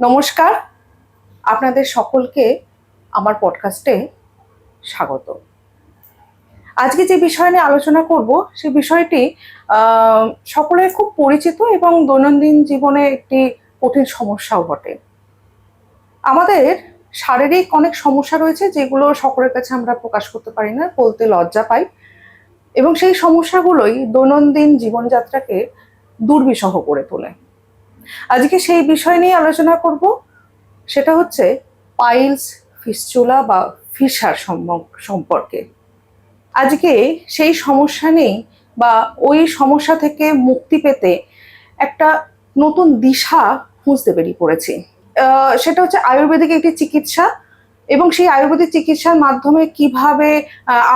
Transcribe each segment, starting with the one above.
নমস্কার, আপনাদের সকলকে আমার পডকাস্টে স্বাগত। আজকে যে বিষয় নিয়ে আলোচনা করব সেই বিষয়টি সকলের খুব পরিচিত এবং দৈনন্দিন জীবনে একটি কঠিন সমস্যাও বটে। আমাদের শারীরিক অনেক সমস্যা রয়েছে যেগুলো সকলের কাছে আমরা প্রকাশ করতে পারি না, বলতে লজ্জা পাই, এবং সেই সমস্যাগুলোই দৈনন্দিন জীবনযাত্রাকে দুর্বিষহ করে তোলে। আজকে সেই বিষয় নিয়ে আলোচনা করব, সেটা হচ্ছে পাইলস, ফিস্চুলা বা ফিশার সম্পর্কে। আজকে সেই সমস্যা নেই বা ওই সমস্যা থেকে মুক্তি পেতে একটা নতুন দিশা খুঁজতে বেরিয়ে পড়েছি। সেটা হচ্ছে আয়ুর্বেদিক একটি চিকিৎসা, এবং সেই আয়ুর্বেদিক চিকিৎসার মাধ্যমে কিভাবে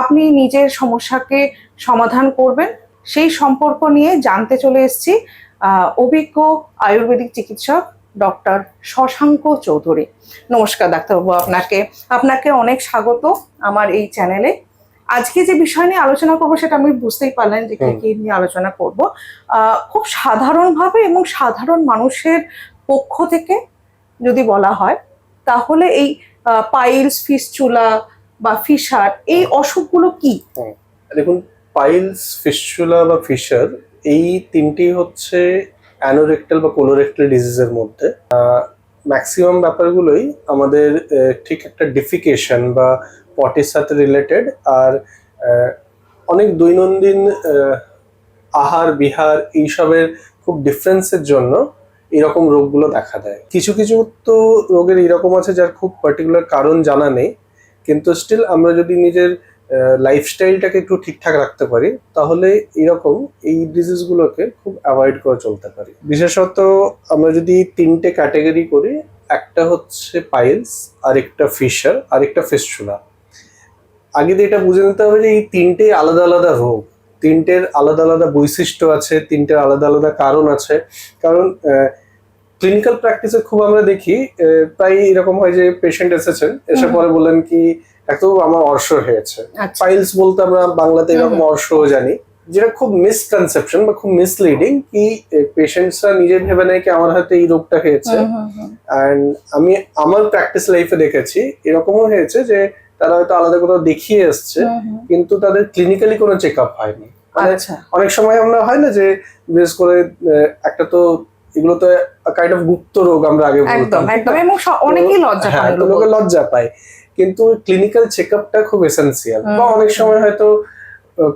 আপনি নিজের সমস্যাকে সমাধান করবেন সেই সম্পর্ক নিয়ে জানতে চলে এসেছি অভিজ্ঞ আয়ুর্বেদিক চিকিৎসক ডক্টর শশাঙ্ক চৌধুরী। নমস্কার ডাক্তারবাবু, আপনাকে অনেক স্বাগত আমার এই চ্যানেলে। আজকে যে বিষয় নিয়ে আলোচনা করবো সেটা আমি বুঝতেই পারলেন যে কি নিয়ে আলোচনা করব। খুব সাধারণভাবে এবং সাধারণ মানুষের পক্ষ থেকে যদি বলা হয় তাহলে এই পাইলস, ফিস্চুলা বা ফিশার এই অসুখগুলো কি? দেখুন, পাইলস, ফিস্চুলা বা ফিশার এই তিনটি হচ্ছে অ্যানোরেক্টাল বা কোলোরেক্টাল ডিজিজের মধ্যে। ম্যাক্সিমাম ব্যাপারগুলোই আমাদের ঠিক একটা ডিফিকেশন বা পটির সাথে রিলেটেড, আর অনেক দৈনন্দিন আহার বিহার এইসবের খুব ডিফারেন্সের জন্য এরকম রোগগুলো দেখা দেয়। কিছু কিছু তো রোগের এরকম আছে যার খুব পার্টিকুলার কারণ জানা নেই, কিন্তু স্টিল আমরা যদি নিজের লাইফস্টাইলটাকে একটু ঠিকঠাক রাখতে পারি তাহলে এরকম এই ডিজিজগুলোকে খুব অ্যাভয়েড করে চলতে পারি। বিশেষত আমরা যদি তিনটে ক্যাটাগরি করি, একটা হচ্ছে পাইলস, আরেকটা ফিশার, আরেকটা ফিস্চুলা। আগে দিয়ে এটা বুঝে নিতে হবে যে এই তিনটে আলাদা আলাদা রোগ, তিনটের আলাদা আলাদা বৈশিষ্ট্য আছে, তিনটের আলাদা আলাদা কারণ আছে। কারণ ক্লিনিক্যাল প্র্যাকটিসে খুব আমরা দেখি প্রায় এরকম হয় যে পেশেন্ট এসেছেন, এসে পরে বললেন কি এত আমার অর্শ হয়েছে। পাইলস বলতে আমরা বাংলাতে এরকম অর্শ জানি, যেটা খুব মিসকনসেপশন বা খুব মিসলিডিং, কি পেশেন্টসরা নিজে ভেবে নেয় কি আমার হয়তো এই রোগটা হয়েছে। অ্যান্ড আমি আমার প্র্যাকটিস লাইফে দেখেছি এরকমও হয়েছে যে তারা হয়তো আলাদা কোথাও দেখিয়ে এসছে কিন্তু তাদের ক্লিনিক্যালি কোনো চেক আপ হয়নি। মানে অনেক সময় আমরা হয় না যে বিশেষ করে একটা তো এগুলো তো কাইন্ড অফ গুপ্ত রোগ আমরা আগে বলতাম, অনেকেই লজ্জা পায়, কিন্তু ক্লিনিক্যাল চেক আপটা খুব এসেন্সিয়াল। বা অনেক সময় হয়তো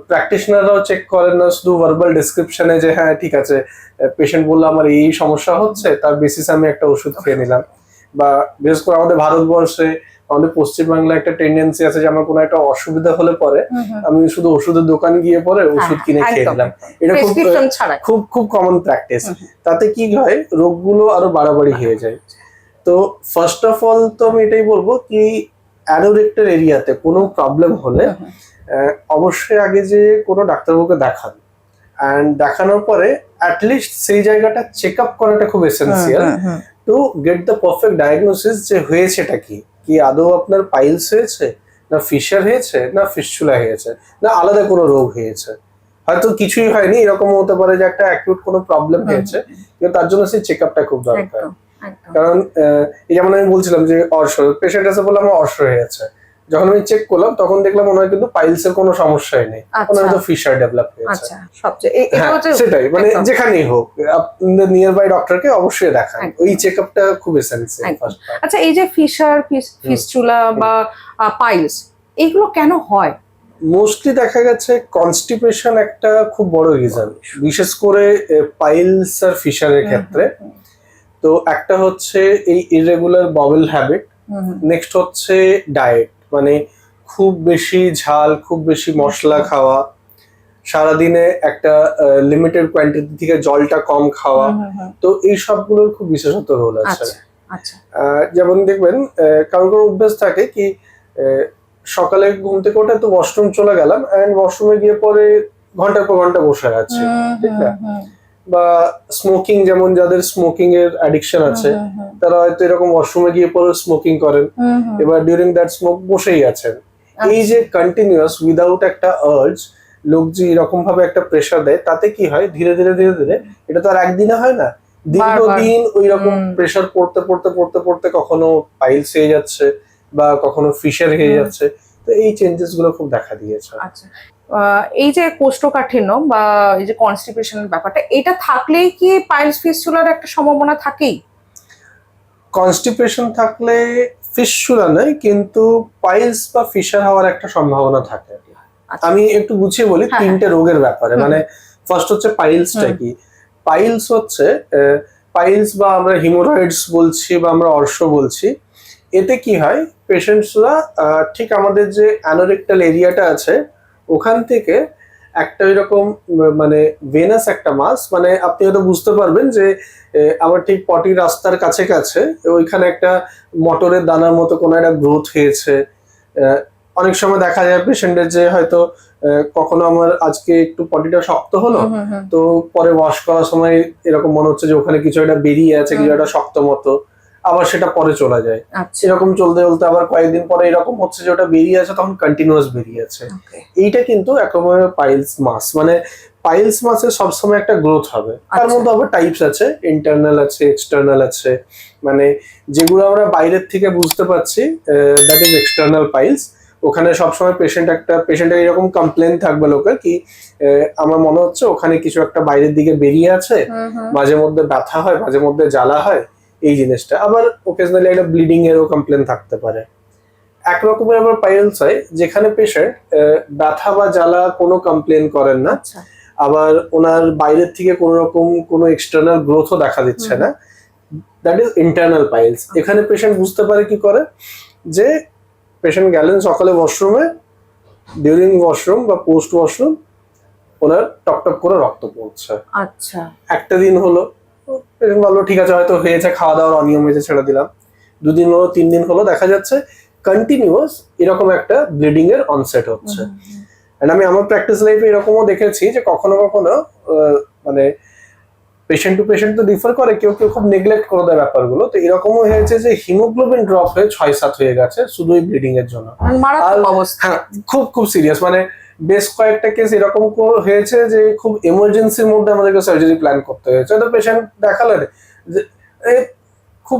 প্র্যাকটিশনাররাও চেক করেন না, শুধু ভার্বাল ডেসক্রিপশনে যে হ্যাঁ ঠিক আছে পেশেন্ট বললো আমার এই সমস্যা হচ্ছে, তার বেসিসে আমি একটা ওষুধ খেয়ে নিলাম। বা বিশেষ করে আমাদের ভারতবর্ষে, আমাদের পশ্চিমবাংলায় একটা টেন্ডেন্সি আছে যে আমার কোনো একটা অসুবিধা হলে পরে আমি শুধু ওষুধের দোকান গিয়ে পরে ওষুধ কিনে খেয়ে নিলাম। এটা খুব খুব কমন প্র্যাকটিস। তাতে কি হয়, রোগগুলো আরো বাড়াবাড়ি হয়ে যায়। তো ফার্স্ট অফ অল তো আমি এটাই বলবো কি অ্যানোরেক্টাল এরিয়াতে কোনো প্রবলেম হলে অবশ্যই আগে যে কোনো ডাক্তারবাবুকে দেখান, অ্যান্ড দেখানোর পরে অ্যাটলিস্ট সেই জায়গাটা চেক আপ করাটা খুব essential to get the perfect diagnosis যে হয়েছেটা কি আদৌ আপনার পাইলস হয়েছে, না ফিশার হয়েছে, না ফিস্চুলা হয়েছে, না আলাদা কোনো রোগ হয়েছে। হয়তো কিছুই হয়নি, এরকম হতে পারে যে একটা অ্যাকিউট কোনো প্রবলেম হয়েছে, কিন্তু তার জন্য সেই চেক আপটা খুব দরকার। কারণ যেমন আমি বলছিলাম যে অর্শ, পেশেন্ট এসে বললাম আমার অর্শ হয়েছে, যখন আমি চেক করলাম তখন দেখলাম ওনার কিন্তু পাইলসের কোনো সমস্যাই নেই, ওনার হয়তো ফিশার ডেভেলপ হয়েছে। সেটাই, মানে যেখানেই হোক আপনাদের নিয়ার বাই ডক্টরকে অবশ্যই দেখান, ওই চেক আপটা খুব এসেন্সিয়াল। আচ্ছা, এই যে ফিশার, ফিস্চুলা বা পাইলস এগুলো কেন হয়? মোস্টলি দেখা গেছে কনস্টিপেশন একটা খুব বড় রিজন, বিশেষ করে পাইলস আর ফিশারের ক্ষেত্রে। তো একটা হচ্ছে এই ইররেগুলার বাউল হ্যাবিট, নেক্সট হচ্ছে ডায়েট, মানে খুব বেশি ঝাল, খুব বেশি মশলা খাওয়া, সারাদিনে একটা লিমিটেড কোয়ান্টিটি থেকে জলটা কম খাওয়া। তো এই সবগুলোর খুব বিশেষত রোল আছে। যেমন দেখবেন কারোর অভ্যাস থাকে কি সকালে ঘুম থেকে ওঠে তো ওয়াশরুম চলে গেলাম, এন্ড ওয়াশরুমে গিয়ে পরে ঘন্টার পর ঘন্টা বসে আছে, ঠিক না? বা স্মোকিং, যেমন যাদের স্মোকিং এর অ্যাডিকশন আছে তারা হয়তো এরকম ওয়াশরুমে গিয়ে পরে স্মোকিং করেন, এবার ডিউরিং দ্যাট স্মোক বসেই আছেন। এই যে কন্টিনিউয়াস উইদাউট একটা আর্জ লোক যে এরকম ভাবে একটা প্রেশার দেয়, তাতে কি হয় ধীরে ধীরে ধীরে ধীরে, এটা তো আর একদিনে হয় না, দীর্ঘদিন ওই রকম প্রেসার পড়তে পড়তে পড়তে পড়তে কখনো পাইলস হয়ে যাচ্ছে বা কখনো ফিশার হয়ে যাচ্ছে, তো এই চেঞ্জেস গুলো খুব দেখা দিয়েছে। আচ্ছা, এই যে কোষ্ঠকাঠিন্য বা এই যে কনস্টিপেশনের ব্যাপারটা, এটা থাকলেই কি পাইলস ফিস্টুলার একটা সম্ভাবনা থাকেই? কনস্টিপেশন থাকলে ফিস্টুলা নয়, কিন্তু পাইলস বা ফিশার হওয়ার একটা সম্ভাবনা থাকে। আচ্ছা। আমি একটু গুছিয়ে বলি হ্যাঁ, তিনটে রোগের ব্যাপারে। মানে ফার্স্ট হচ্ছে পাইলসটা কি। পাইলস হচ্ছে পাইলস বা আমরা হিমোরয়েডস বলছি বা আমরা অর্শ বলছি। এতে কি হয়, পেশেন্টসরা ঠিক আমাদের যে অ্যানোরেক্টাল এরিয়াটা আছে ওখান থেকে একটা এরকম মানে ভেনাস একটা মাস, মানে আপনি হয়তো বুঝতে পারবেন যে আমার ঠিক পটি রাস্তার কাছে কাছে ওইখানে একটা মটরের দানার মতো কোনো একটা গ্রোথ হয়েছে। অনেক সময় দেখা যায় পেশেন্টের যে হয়তো কখনো আমার আজকে একটু পটিটা শক্ত হলো, তো পরে ওয়াশ করার সময় এরকম মনে হচ্ছে যে ওখানে কিছু একটা বেরিয়ে আছে, কিছু একটা শক্ত মতো, আবার সেটা পরে চলে যায়। এরকম চলতে চলতে আবার কয়েকদিন পরে এরকম হচ্ছে যে ওটা বেরিয়ে আছে, তখন কন্টিনিউয়াস বেরিয়ে আছে। এইটা কিন্তু একেবারে পাইলস মাস। মানে পাইলস মাসে সবসময় একটা গ্রোথ হবে। তার মধ্যে আবার টাইপস আছে, ইন্টারনাল আছে, এক্সটার্নাল আছে। মানে যেগুলো আমরা বাইরের থেকে বুঝতে পারছি দ্যাট ইজ এক্সটার্নাল পাইলস। ওখানে সবসময় পেশেন্টের এরকম কমপ্লেন থাকবে লোকের কি আমার মনে হচ্ছে ওখানে কিছু একটা বাইরের দিকে বেরিয়ে আছে, মাঝে মধ্যে ব্যথা হয়, মাঝে মধ্যে জ্বালা হয়, এই জিনিসটা। আবার ওকেশনালি একটা ব্লিডিং এরও কমপ্লেন থাকতে পারে। একরকমের আবার পাইলস হয় যেখানে পেশেন্ট ব্যথা বা জ্বালা কোনো কমপ্লেন করেন না, আবার ওনার বাইরের থেকে কোনো রকম কোনো এক্সটার্নাল গ্রোথও দেখা দিচ্ছে না, দ্যাট ইজ ইন্টারনাল পাইলস। এখানে পেশেন্ট বুঝতে পারে কি করে, যে পেশেন্ট গেলেন সকালে ওয়াশরুমে, ডিউরিং ওয়াশরুম বা পোস্ট ওয়াশরুম ওনার টকটক করে রক্ত পড়ছে। আচ্ছা, একটা দিন হলো, পেশেন্ট বললো ঠিক আছে হয়তো হয়েছে, খাওয়া দাওয়ার অনিয়ম হয়েছে, ছেড়ে দিলাম। 2 দিন হলো, 3 দিন হলো, দেখা যাচ্ছে কন্টিনিউয়াস এরকম একটা ব্লিডিং এর অনসেট হচ্ছে। এন্ড আমি আমার প্র্যাকটিস লাইফে এরকমও দেখেছি যে কখনো কখনো মানে পেশেন্ট টু পেশেন্ট তো ডিফার করে, কেউ কেউ খুব নেগলেক্ট করে দেয় ব্যাপারগুলো। তো এরকমও হয়েছে যে হিমোগ্লোবিন ড্রপ হয়ে 6-7 হয়ে গেছে শুধু এই ব্লিডিং এর জন্য। হ্যাঁ, খুব খুব সিরিয়াস। মানে বেশ কয়েকটা কেস এরকম হয়েছে যে খুব এমার্জেন্সির মধ্যে আমাদেরকে সার্জারি প্ল্যান করতে হয়েছে। তো পেশেন্ট দেখালেন যে খুব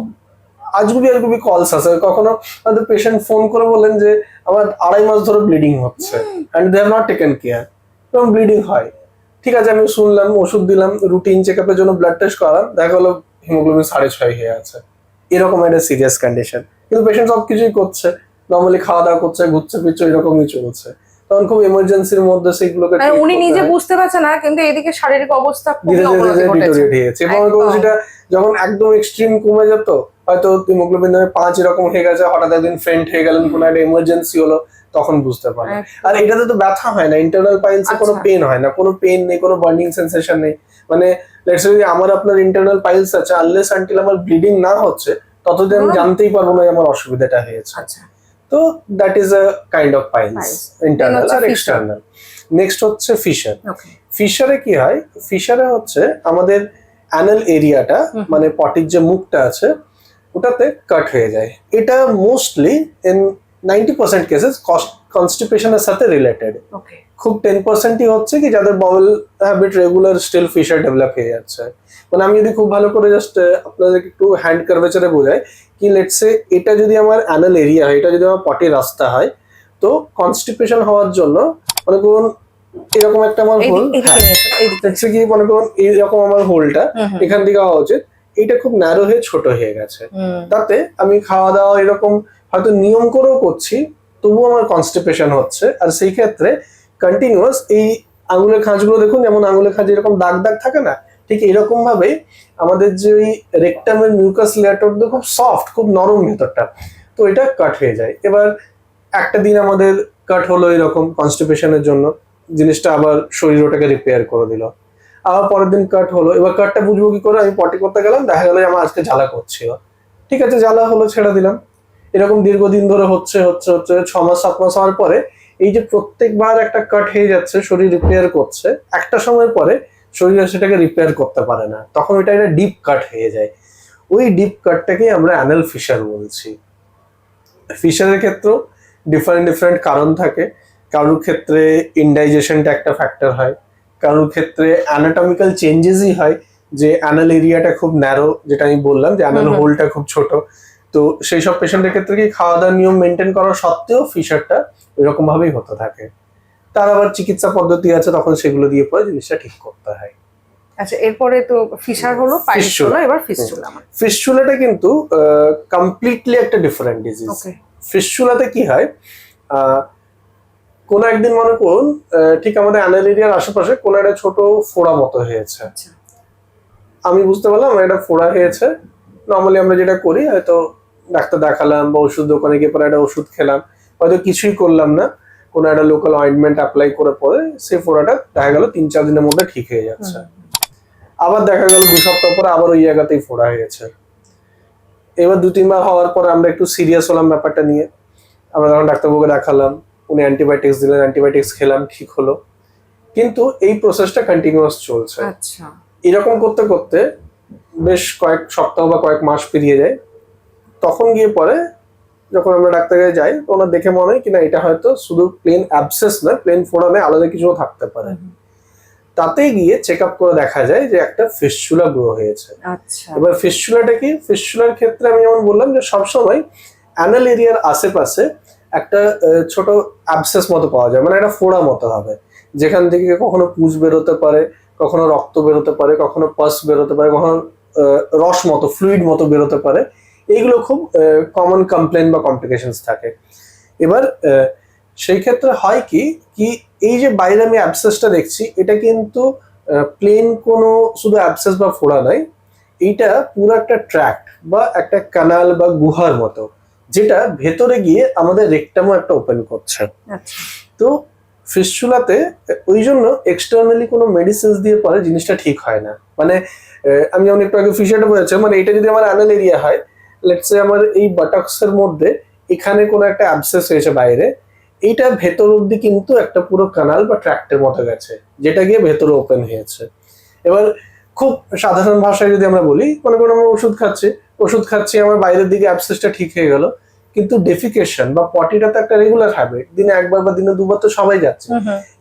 আজগুবি কলস আছে। কখনো আমাদের পেশেন্ট ফোন করে বলেন যে আমার 2.5 মাস ধরে ব্লিডিং হচ্ছে and they have not taken care, এবং ব্লিডিং হয়। ঠিক আছে, আমি শুনলাম, ওষুধ দিলাম, রুটিন চেক আপের জন্য ব্লাড টেস্ট করালাম, দেখা গেলো হিমোগ্লোবিন 6.5 হয়ে আছে। এরকম একটা সিরিয়াস কন্ডিশন, কিন্তু পেশেন্ট সবকিছুই করছে, নর্মালি খাওয়া দাওয়া করছে, ঘুরছে ফিরছে, এরকমই চলছে। তখন খুব এমার্জেন্সির মধ্যে সেগুলোকে উনি নিজে বুঝতে পারছে না, কিন্তু এদিকে শারীরিক অবস্থা ধীরে ধীরে ডিটোরিয়েট হয়েছে। এবং সেটা যখন একদম এক্সট্রিম কমে যেত, হয়তো হিমোগ্লোবিন 5 এরকম হয়ে গেছে, হঠাৎ একদিন ফেন্ট হয়ে গেলেন, কোনো একটা এমার্জেন্সি হলো, তখন বুঝতে পারে। আর এটাতে তো ব্যথা হয় না, ইন্টারনাল পাইলসে কোনো পেন হয় না, কোনো পেন নেই, কোনো বার্নিং সেন্সেশন নেই। মানে লেটস সে আমার আপনার ইন্টারনাল পাইলস আছে, আনলেস আনটিল আমার ব্লিডিং না হচ্ছে ততদিন আমি জানতেই পারবো না আমার অসুবিধাটা হয়েছে। তো that is a kind of piles, internal আর এক্সটার্নাল। নেক্সট হচ্ছে ফিশার। ফিশারে কি হয়, ফিশারে হচ্ছে আমাদের অ্যানাল এরিয়াটা, মানে পটির যে মুখটা আছে ওটাতে কাট হয়ে যায়। এটা মোস্টলি ইন 90% কেসেস কনস্টিপেশনের সাথে রিলেটেড। খুব 10%ই হচ্ছে কি যাদের bowel habit regular still fissure develop হয়ে যাচ্ছে। মানে আমি যদি খুব ভালো করে জাস্ট আপনাদেরকে একটু হ্যান্ড কার্ভেচারে বোঝাই কি, লেটস সে এটা যদি আমার অ্যানাল এরিয়া হয়, এটা যদি আমার পটি রাস্তা হয়, তো কনস্টিপেশন হওয়ার জন্য মনে করুন এরকম একটা আমার হোল, কি মনে করুন এইরকম আমার হোলটা এখান থেকে হওয়া উচিত, এইটা খুব ন্যারো হয়ে ছোট হয়ে গেছে। তাতে আমি খাওয়া দাওয়া এরকম হয়তো নিয়ম করেও করছি, তবুও আমার কনস্টিপেশন হচ্ছে। আর সেই ক্ষেত্রে কন্টিনিউয়াস এই আঙুলের খাঁজগুলো দেখুন, যেমন আঙুলের খাঁজে এরকম দাগ দাগ থাকে না, ঠিক এরকম ভাবে আমাদের যে ওই রেকটামের মিউকাস লেয়ারটা খুব সফট, খুব নরম ভেতরটা, তো এটা কাট হয়ে যায়। এবার একটা দিন আমাদের কাট হলো এরকম কনস্টিপেশনের জন্য, জিনিসটা আবার শরীর ওটাকে রিপেয়ার করে দিল। আবার পরের দিন কাট হলো, এবার কাটটা বুঝবো কি করে, আমি পটি করতে গেলাম, দেখা গেল আমার আজকে জ্বালা করছিল, ঠিক আছে জ্বালা হলো, ছেড়ে দিলাম। এরকম দীর্ঘদিন ধরে হচ্ছে 6 মাস 7 মাস হওয়ার পরে এই যে প্রত্যেকবার একটা কাট হয়ে যাচ্ছে, শরীর রিপেয়ার করছে, একটা সময় পরে শরীর সেটাকে রিপেয়ার করতে পারে না, তখন ওইটা একটা ডিপ কাট হয়ে যায়। ওই ডিপ কাটটাকেই আমরা অ্যানাল ফিশার বলছি। ফিশারের ক্ষেত্রেও ডিফারেন্ট কারণ থাকে। কারোর ক্ষেত্রে ইনডাইজেশনটা একটা ফ্যাক্টর হয়, কারোর ক্ষেত্রে অ্যানাটমিক্যাল চেঞ্জেসই হয়, যে অ্যানাল এরিয়াটা খুব ন্যারো, যেটা আমি বললাম যে অ্যানাল হোলটা খুব ছোট। তো সেই সব পেশেন্টের ক্ষেত্রে কি খাওয়া দাওয়ার নিয়ম মেনটেন করা সত্ত্বেও ফিশারটা এরকম ভাবেই হতে থাকে। তার আবার চিকিৎসা পদ্ধতি আছে, তখন সেগুলো দিয়ে পরে জিনিসটা ঠিক করতে হয়। আচ্ছা, এরপরে তো ফিশার হলো, পাইলস হলো, এবার ফিস্টুলা। ফিস্টুলাটা কিন্তু কমপ্লিটলি একটা ডিফারেন্ট ডিজিজ। ফিস্টুলাতে কি হয়, কোন একদিন মনে করুন ঠিক আমাদের অ্যানাল এরিয়ার আশেপাশে কোন একটা ছোট ফোড়া মতো হয়েছে। আমি বুঝতে পারলাম আমার একটা ফোড়া হয়েছে। নর্মালি আমরা যেটা করি, হয়তো ডাক্তার দেখালাম বা ওষুধ দোকানে গিয়ে পরে একটা ওষুধ খেলাম, হয়তো কিছুই করলাম না, কোনো একটা লোকাল অয়েন্টমেন্ট অ্যাপ্লাই করে পরে সেই ফোড়াটা দেখা গেল 3-4 দিনের মধ্যে ঠিক হয়ে যাচ্ছে। আবার দেখা গেল 2 সপ্তাহ পরে আবার ওই জায়গাতেই ফোড়া হয়েছে। এবার 2-3 বার হওয়ার পর আমরা একটু সিরিয়াস হলাম ব্যাপারটা নিয়ে। আমরা তখন ডাক্তারবাবুকে দেখালাম, উনি অ্যান্টিবায়োটিক্স দিলেন, অ্যান্টিবায়োটিক্স খেলাম, ঠিক হলো। কিন্তু এই প্রসেসটা কন্টিনিউয়াস চলছে। আচ্ছা, এরকম করতে করতে বেশ কয়েক সপ্তাহ বা কয়েক মাস পেরিয়ে যায়। তখন গিয়ে পরে যখন আমরা ডাক্তারের যাই, তো ওনার দেখে মনে হয় কিনা এটা হয়তো শুধু প্লেন অ্যাবসেস না, প্লেন ফোড়া নয়, আলাদা কিছু থাকতে পারে। তাতে গিয়ে চেক আপ করে দেখা যায় যে একটা ফিস্টুলা গ্রো হয়েছে। আচ্ছা, এবার ফিস্টুলাটা কি, ফিস্টুলার ক্ষেত্রে আমি যেমন বললাম যে সবসময় অ্যানাল এরিয়ার আশেপাশে একটা ছোট অ্যাবসেস মতো পাওয়া যায়, মানে একটা ফোড়া মতো হবে, যেখান থেকে কখনো পুজ বেরোতে পারে, কখনো রক্ত বেরোতে পারে, কখনো পাস বেরোতে পারে, কখনো রস মতো ফ্লুইড মতো বেরোতে পারে। এইগুলো খুব কমন কমপ্লেন বা কমপ্লিকেশনস থাকে। এবার সেই ক্ষেত্রে হয় কি কি এই যে বাইরে আমি অ্যাবসেসটা দেখছি, এটা কিন্তু প্লেন কোনো শুধু অ্যাবসেস বা ফোড়া নয়, এইটা পুরো একটা ট্র্যাক্ট বা একটা কানাল বা গুহার মতো, যেটা ভেতরে গিয়ে আমাদের রেকটামও একটা ওপেন করছে। তো ফিস্টুলাতে ওই জন্য এক্সটার্নালি কোনো মেডিসিনস দিয়ে পরে জিনিসটা ঠিক হয় না। মানে আমি যেমন একটু আগে ফিশারটা বলেছি, মানে এটা যদি আমার অ্যানাল এরিয়া হয়, লেটস সে আমার এই বাটাক্সের মধ্যে এখানে কোনো একটা অ্যাবসেস হয়েছে বাইরে, এইটা ভেতর অব্দি কিন্তু একটা পুরো কানাল বা ট্র্যাক্টের মতো গেছে, যেটা গিয়ে ভেতরে ওপেন হয়েছে। এবার খুব সাধারণ ভাষায় যদি আমরা বলি, মনে করুন আমরা ওষুধ খাচ্ছি, আমার বাইরের দিকে অ্যাবসেসটা ঠিক হয়ে গেল, কিন্তু ডেফিকেশন বা পটিটা তো একটা রেগুলার হ্যাবিট, দিনে একবার বা দিনে 2 বার তো সবাই যাচ্ছে।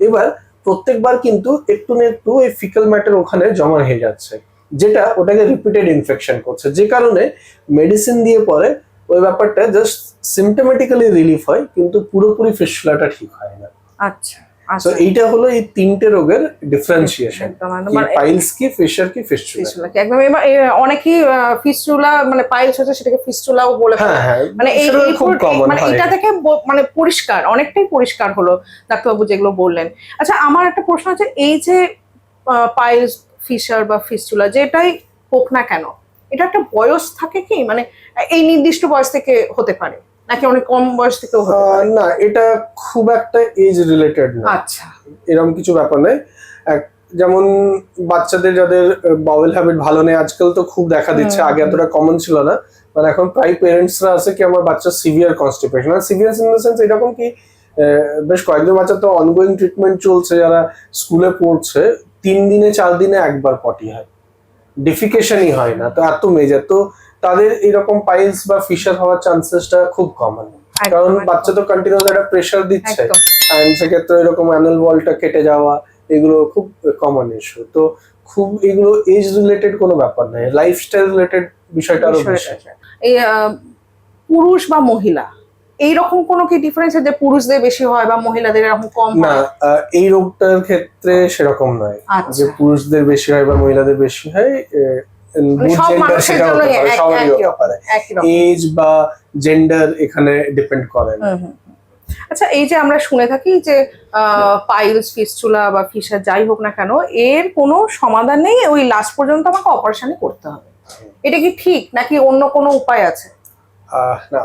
এবার প্রত্যেকবার কিন্তু একটু না একটু এই ফিকাল ম্যাটার ওখানে জমা হয়ে যাচ্ছে, যেটা ওটাকে রিপিটেড ইনফেকশন করছে, যে কারণে মেডিসিন দিয়ে পরে ওই ব্যাপারটা জাস্ট সিমটোমেটিক্যালি রিলিফ হয়, কিন্তু পুরোপুরি ফিস্টুলাটা ঠিক হয় না। আচ্ছা, সো এইটা হলো এই 3টে রোগের ডিফারেন্সিয়েশন, পাইলস কি, ফিশার কি, ফিস্টুলা কি। একদম অনেকেই ফিস্টুলা মানে পাইলস হচ্ছে সেটাকে ফিস্টুলাও বলে ফেলে। মানে এই খুব কমন, মানে এটা থেকে মানে পরিষ্কার, অনেকটাই পরিষ্কার হলো ডাক্তারবাবু যেগুলো বললেন। আচ্ছা, আমার একটা প্রশ্ন আছে, এই যে পাইলস, ফিশার বা ফিস্টুলা যেটাই হোক না কেন, এটা একটা বয়স থাকে কি, মানে এই নির্দিষ্ট বয়স থেকে হতে পারে নাকি অনেক কম বয়স থেকেও হতে পারে? না, এটা খুব একটা এজ রিলেটেড না। আচ্ছা, এরকম কিছু ব্যাপার নেই। যেমন বাচ্চাদের যাদের বাউল হ্যাবিট ভালো নেই, আজকাল তো খুব দেখা দিচ্ছে, আগে এতটা কমন ছিল না। মানে এখন প্রায় পেরেন্টসরা আছে কি আমার বাচ্চা সিভিয়ার কনস্টিপেশন, আর সিভিয়ার ইন দ্য সেন্স এরকম কি বেশ কয়েকজন বাচ্চা তো অনগোয়িং ট্রিটমেন্ট চলছে, যারা স্কুলে পড়ছে, 3 দিনে 4 দিনে একবার পটি হয়, ডিফিকেশনই হয় না, তো এত মেজর, তো তাদের এরকম পাইলস বা ফিশার হওয়ার চান্সেসটা খুব কমন, কারণ বাচ্চা তো কন্টিনিউয়াস একটা প্রেসার দিচ্ছে, এন্ড সেক্ষেত্রে এরকম অ্যানাল ওয়ালটা কেটে যাওয়া, এগুলো খুব কমন ইস্যু। তো খুব এগুলো এজ রিলেটেড কোনো ব্যাপার নয়, লাইফস্টাইল রিলেটেড বিষয়টা আরো বেশি। এই পুরুষ বা মহিলা এইরকম কোনো কি ডিফারেন্স আছে, যে পুরুষদের বেশি হয় বা মহিলাদের এরকম কম হয়? না, এই রোগটার ক্ষেত্রে সেরকম নয় যে পুরুষদের বেশি হয় বা মহিলাদের বেশি হয়। এজ বা জেন্ডার এখানে ডিপেন্ড করে না। আচ্ছা, এই যে আমরা শুনে থাকি যে পাইলস, ফিস্টুলা বা ফিশার যাই হোক না কেন, এর কোনো সমাধান নেই, ওই লাস্ট পর্যন্ত আমাকে অপারেশনই করতে হবে, এটা কি ঠিক নাকি অন্য কোনো উপায় আছে? না,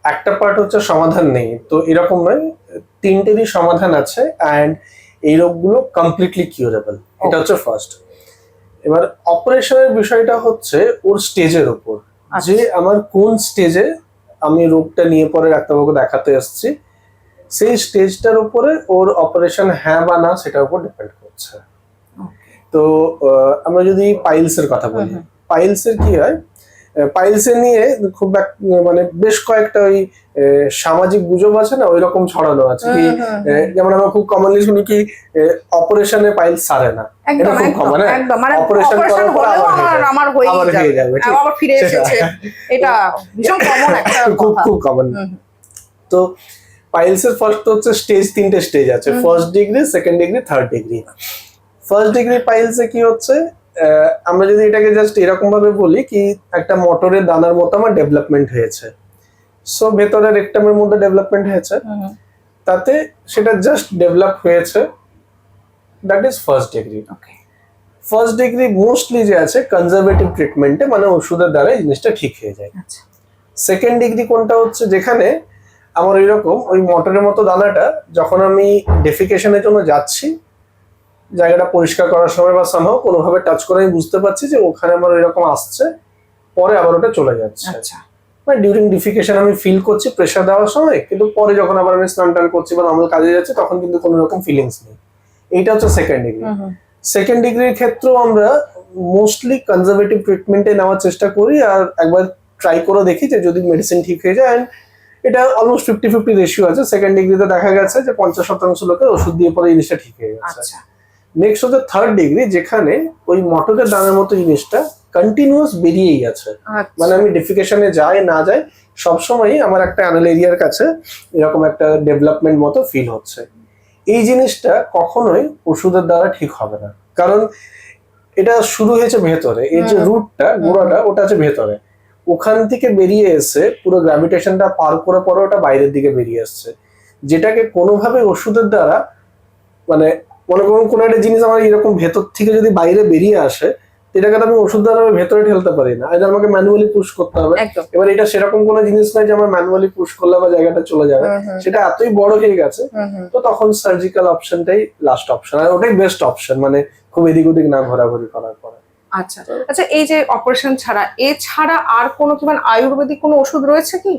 একটা পার্ট হচ্ছে সমাধান নেই, তো এরকম নয়, 3টেরই সমাধান আছে, অ্যান্ড এই রোগগুলো কমপ্লিটলি কিউরেবল, এটা হচ্ছে ফার্স্ট। এবার অপারেশনের বিষয়টা হচ্ছে ওর স্টেজের উপর, যে আমার কোন স্টেজে আমি রোগটা নিয়ে পরে ডাক্তারবাবুকে দেখাতে আসছি, সেই স্টেজটার উপরে ওর অপারেশন হ্যাঁ বা না সেটার উপর ডিপেন্ড করছে। তো আমরা যদি পাইলসের কথা বলি, পাইলসের কি হয়, পাইলস নিয়ে খুব মানে বেশ কয়েকটা ওই সামাজিক গুজব আছে না, ওই রকম ছড়ানো আছে কি, যেমন আমরা খুব কমনলি শুনি কি অপারেশনে পাইলস সারে না, এটা খুব কমন। অপারেশন করার পর আমার হয়ে যাবে, আবার ফিরে এসেছে, এটা ভীষণ কমন একটা খুব কমন। তো পাইলসের ফার্স্ট হচ্ছে স্টেজ, 3টে স্টেজ আছে, first degree, second degree, third degree. First degree পাইলসে কি হচ্ছে, আমরা যদি এটাকে জাস্ট এরকম ভাবে বলি কি একটা মোটরের দানার মতো আমার ডেভেলপমেন্ট হয়েছে, সো ভেতরে রেকটামের মধ্যে ডেভেলপমেন্ট হয়েছে, তাতে সেটা জাস্ট ডেভেলপ হয়েছে, that is first degree. First degree mostly যে আছে কনজারভেটিভ ট্রিটমেন্টে, মানে ওষুধের দ্বারা জিনিসটা ঠিক হয়ে যায়। সেকেন্ড ডিগ্রি কোনটা হচ্ছে, যেখানে আমার এরকম ওই মোটরের মতো দানাটা যখন আমি ডেফিকেশনের জন্য যাচ্ছি, জায়গাটা পরিষ্কার করার সময় বা সামহাও কোনোভাবে টাচ করে আমি বুঝতে পারছি যে ওখানে আমার এরকম আসছে, পরে আবার ওটা চলে যাচ্ছে। মানে ডিউরিং ডিফিকেশন আমি ফিল করছি প্রেশার দেওয়ার সময়, কিন্তু পরে যখন আবার আমি স্নান টান করছি বা নর্মাল কাজে যাচ্ছি তখন কিন্তু কোনো রকম ফিলিংস নেই। এইটা হচ্ছে সেকেন্ড ডিগ্রি। সেকেন্ড ডিগ্রির ক্ষেত্রেও আমরা মোস্টলি কনজারভেটিভ ট্রিটমেন্টে নেওয়ার চেষ্টা করি, আর একবার ট্রাই করে দেখি যে যদি মেডিসিন ঠিক হয়ে যায়। এটা অলমোস্ট 50-50 রেশিও আছে। সেকেন্ড ডিগ্রিতে দেখা গেছে যে 50% লোকের ওষুধ দিয়ে পরে জিনিসটা ঠিক হয়ে গেছে। নেক্সট হচ্ছে থার্ড ডিগ্রি, যেখানে ওই মটরের দানার মতো জিনিসটা কন্টিনিউয়াস বেরিয়েই আছে, মানে আমি ডেফিকেশনে যাই না যাই সবসময়ই আমার একটা অ্যানাল এরিয়ার কাছে এরকম একটা ডেভেলপমেন্ট মতো ফিল হচ্ছে। এই জিনিসটা কখনোই ওষুধের দ্বারা ঠিক হবে না, কারণ এটা শুরু হয়েছে ভেতরে, এই যে রুটটা গোড়াটা ওটা আছে ভেতরে, ওখান থেকে বেরিয়ে এসে পুরো গ্র্যাভিটেশনটা পার করে পরে ওটা বাইরের দিকে বেরিয়ে আসছে, যেটাকে কোনোভাবে ওষুধের দ্বারা মানে মনে করুন কোনো একটা জিনিস আমার এরকম ভেতর থেকে যদি বাইরে বেরিয়ে আসে, এটাকে আমি ওষুধ দ্বারা ভেতরে ঠেলতে পারি না, এটা আমাকে ম্যানুয়ালি পুশ করতে হবে। এবার এটা সেরকম কোনো জিনিস নয় যে আমার ম্যানুয়ালি পুশ করলে বা জায়গাটা চলে যাবে, সেটা এতই বড় হয়ে গেছে, তো তখন সার্জিক্যাল অপশনটাই লাস্ট অপশন, আর ওটাই বেস্ট অপশন, মানে খুব এদিক ওদিক না ঘোরাঘুরি করার পরে। আচ্ছা আচ্ছা, এই যে অপারেশন ছাড়া এছাড়া আর কোনো কি মানে আয়ুর্বেদিক কোনো ওষুধ রয়েছে কি?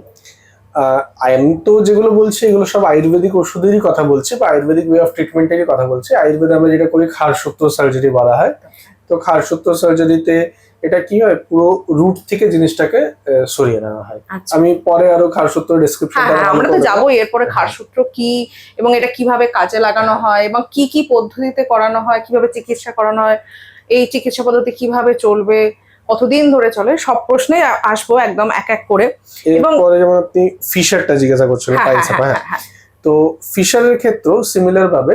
আমি তো যেগুলো বলছি এগুলো সব আয়ুর্বেদিক ওষুধেরই কথা বলছি বা আয়ুর্বেদিক ওয়ে অফ ট্রিটমেন্টেরই কথা বলছি। আয়ুর্বেদে আমরা যেটা করি ক্ষারসূত্র সার্জারি বলা হয়। তো ক্ষারসূত্র সার্জারিতে এটা কি হয়, পুরো রুট থেকে জিনিসটাকে সরিয়ে নেওয়া হয়। আমি পরে আরো ক্ষারসূত্র ডেসক্রিপশনটা আমরা তো যাবো এরপরে ক্ষারসূত্র কি এবং এটা কিভাবে কাজে লাগানো হয় এবং কি কি পদ্ধতিতে করানো হয়, কিভাবে চিকিৎসা করানো হয়, এই চিকিৎসা পদ্ধতি কিভাবে চলবে, কতদিন ধরে চলে, সব প্রশ্নে আসবো একদম এক এক করে। এবং পরে যেমন আপনি ফিশারটা জিজ্ঞাসা করছিলেন, তো ফিশারের ক্ষেত্রেও সিমিলার ভাবে,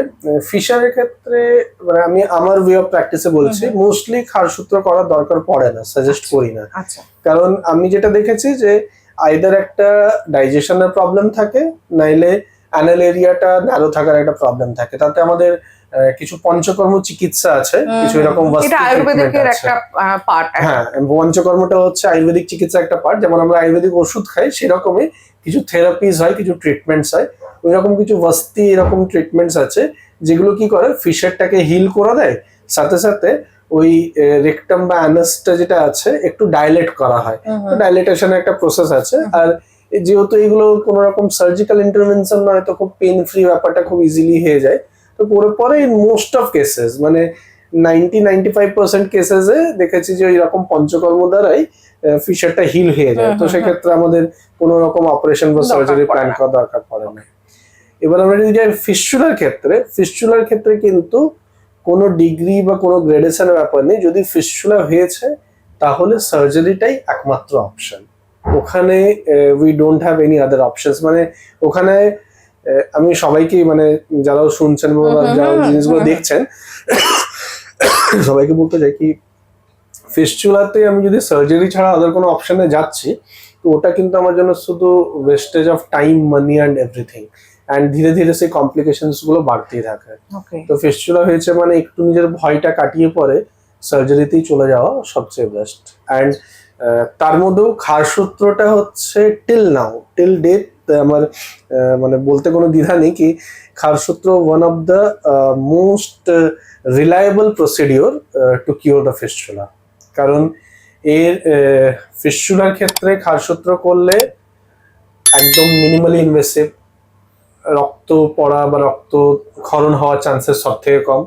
ফিশারের ক্ষেত্রে মানে আমি আমার ওয়ে অফ প্র্যাকটিসে বলছি, মোস্টলি ক্ষারসূত্র করার দরকার পড়ে না, সাজেস্ট করি না। কারণ আমি যেটা দেখেছি যে আইদার একটা ডাইজেশনের প্রবলেম থাকে, নাইলে অ্যানাল এরিয়াটা ন্যারো থাকার একটা প্রবলেম থাকে, তাতে আমাদের কিছু পঞ্চকর্ম চিকিৎসা আছে, কিছু এরকম হ্যাঁ পঞ্চকর্মটা হচ্ছে আয়ুর্বেদিক চিকিৎসা একটা পার্ট। যেমন আমরা আয়ুর্বেদিক ওষুধ খাই, সেরকমই কিছু থেরাপিস হয়, কিছু ট্রিটমেন্টস হয়, ওইরকম কিছু বস্তি এরকম ট্রিটমেন্টস আছে যেগুলো কি করে ফিশারটাকে হিল করে দেয়, সাথে সাথে ওই রেকটাম বা অ্যানাসটা যেটা আছে একটু ডাইলেট করা হয়, ডাইলেটেশনের একটা প্রসেস আছে। আর যেহেতু এগুলো কোনো রকম সার্জিক্যাল ইন্টারভেনশন নয়, তো খুব পেন ফ্রি ব্যাপারটা খুব ইজিলি হয়ে যায়। তো পরে ইন মোস্ট অফ কেসেস মানে 90-95% কেসেসে দেখেছি যে এরকম পঞ্চকর্ম দ্বারাই ফিশারটা হিল হয়ে যায়। তো সেক্ষেত্রে আমাদের কোনো রকম অপারেশন বা সার্জারি প্ল্যান করা দরকার পড়ে না। এবার আমরা যদি যাই ফিস্চুলার ক্ষেত্রে কিন্তু কোনো ডিগ্রি বা কোনো গ্রেডেশনের ব্যাপার নেই। যদি ফিস্চুলা হয়েছে তাহলে সার্জারিটাই একমাত্র অপশন, ওখানে we don't have any other options. মানে ওখানে আমি সবাইকে মানে যারাও শুনছেন বা যারা জিনিসগুলো দেখছেন সবাইকে বলতে চাই কি, ফিস্চুলাতে আমি যদি সার্জারি ছাড়া আদার কোনো অপশনে যাচ্ছি, তো ওটা কিন্তু আমার জন্য শুধু wastage of time, money and everything, and ধীরে ধীরে সেই কমপ্লিকেশনস গুলো বাড়তেই থাকে। তো ফিস্চুলা হয়েছে মানে একটু নিজের ভয়টা কাটিয়ে পরে সার্জারিতেই চলে যাওয়া সবচেয়ে বেস্ট। অ্যান্ড তার মধ্যেও ক্ষারসূত্রটা হচ্ছে টিল ডেট আমার মানে বলতে কোনো দ্বিধা নেই কি ক্ষারসূত্র one of the most reliable procedure to cure the fistula. কারণ এর ফিস্চুলার ক্ষেত্রে ক্ষারসূত্র করলে একদম মিনিমালি ইনভেসিভ, রক্ত পড়া বা রক্ত ক্ষরণ হওয়ার চান্সেস সব থেকে কম,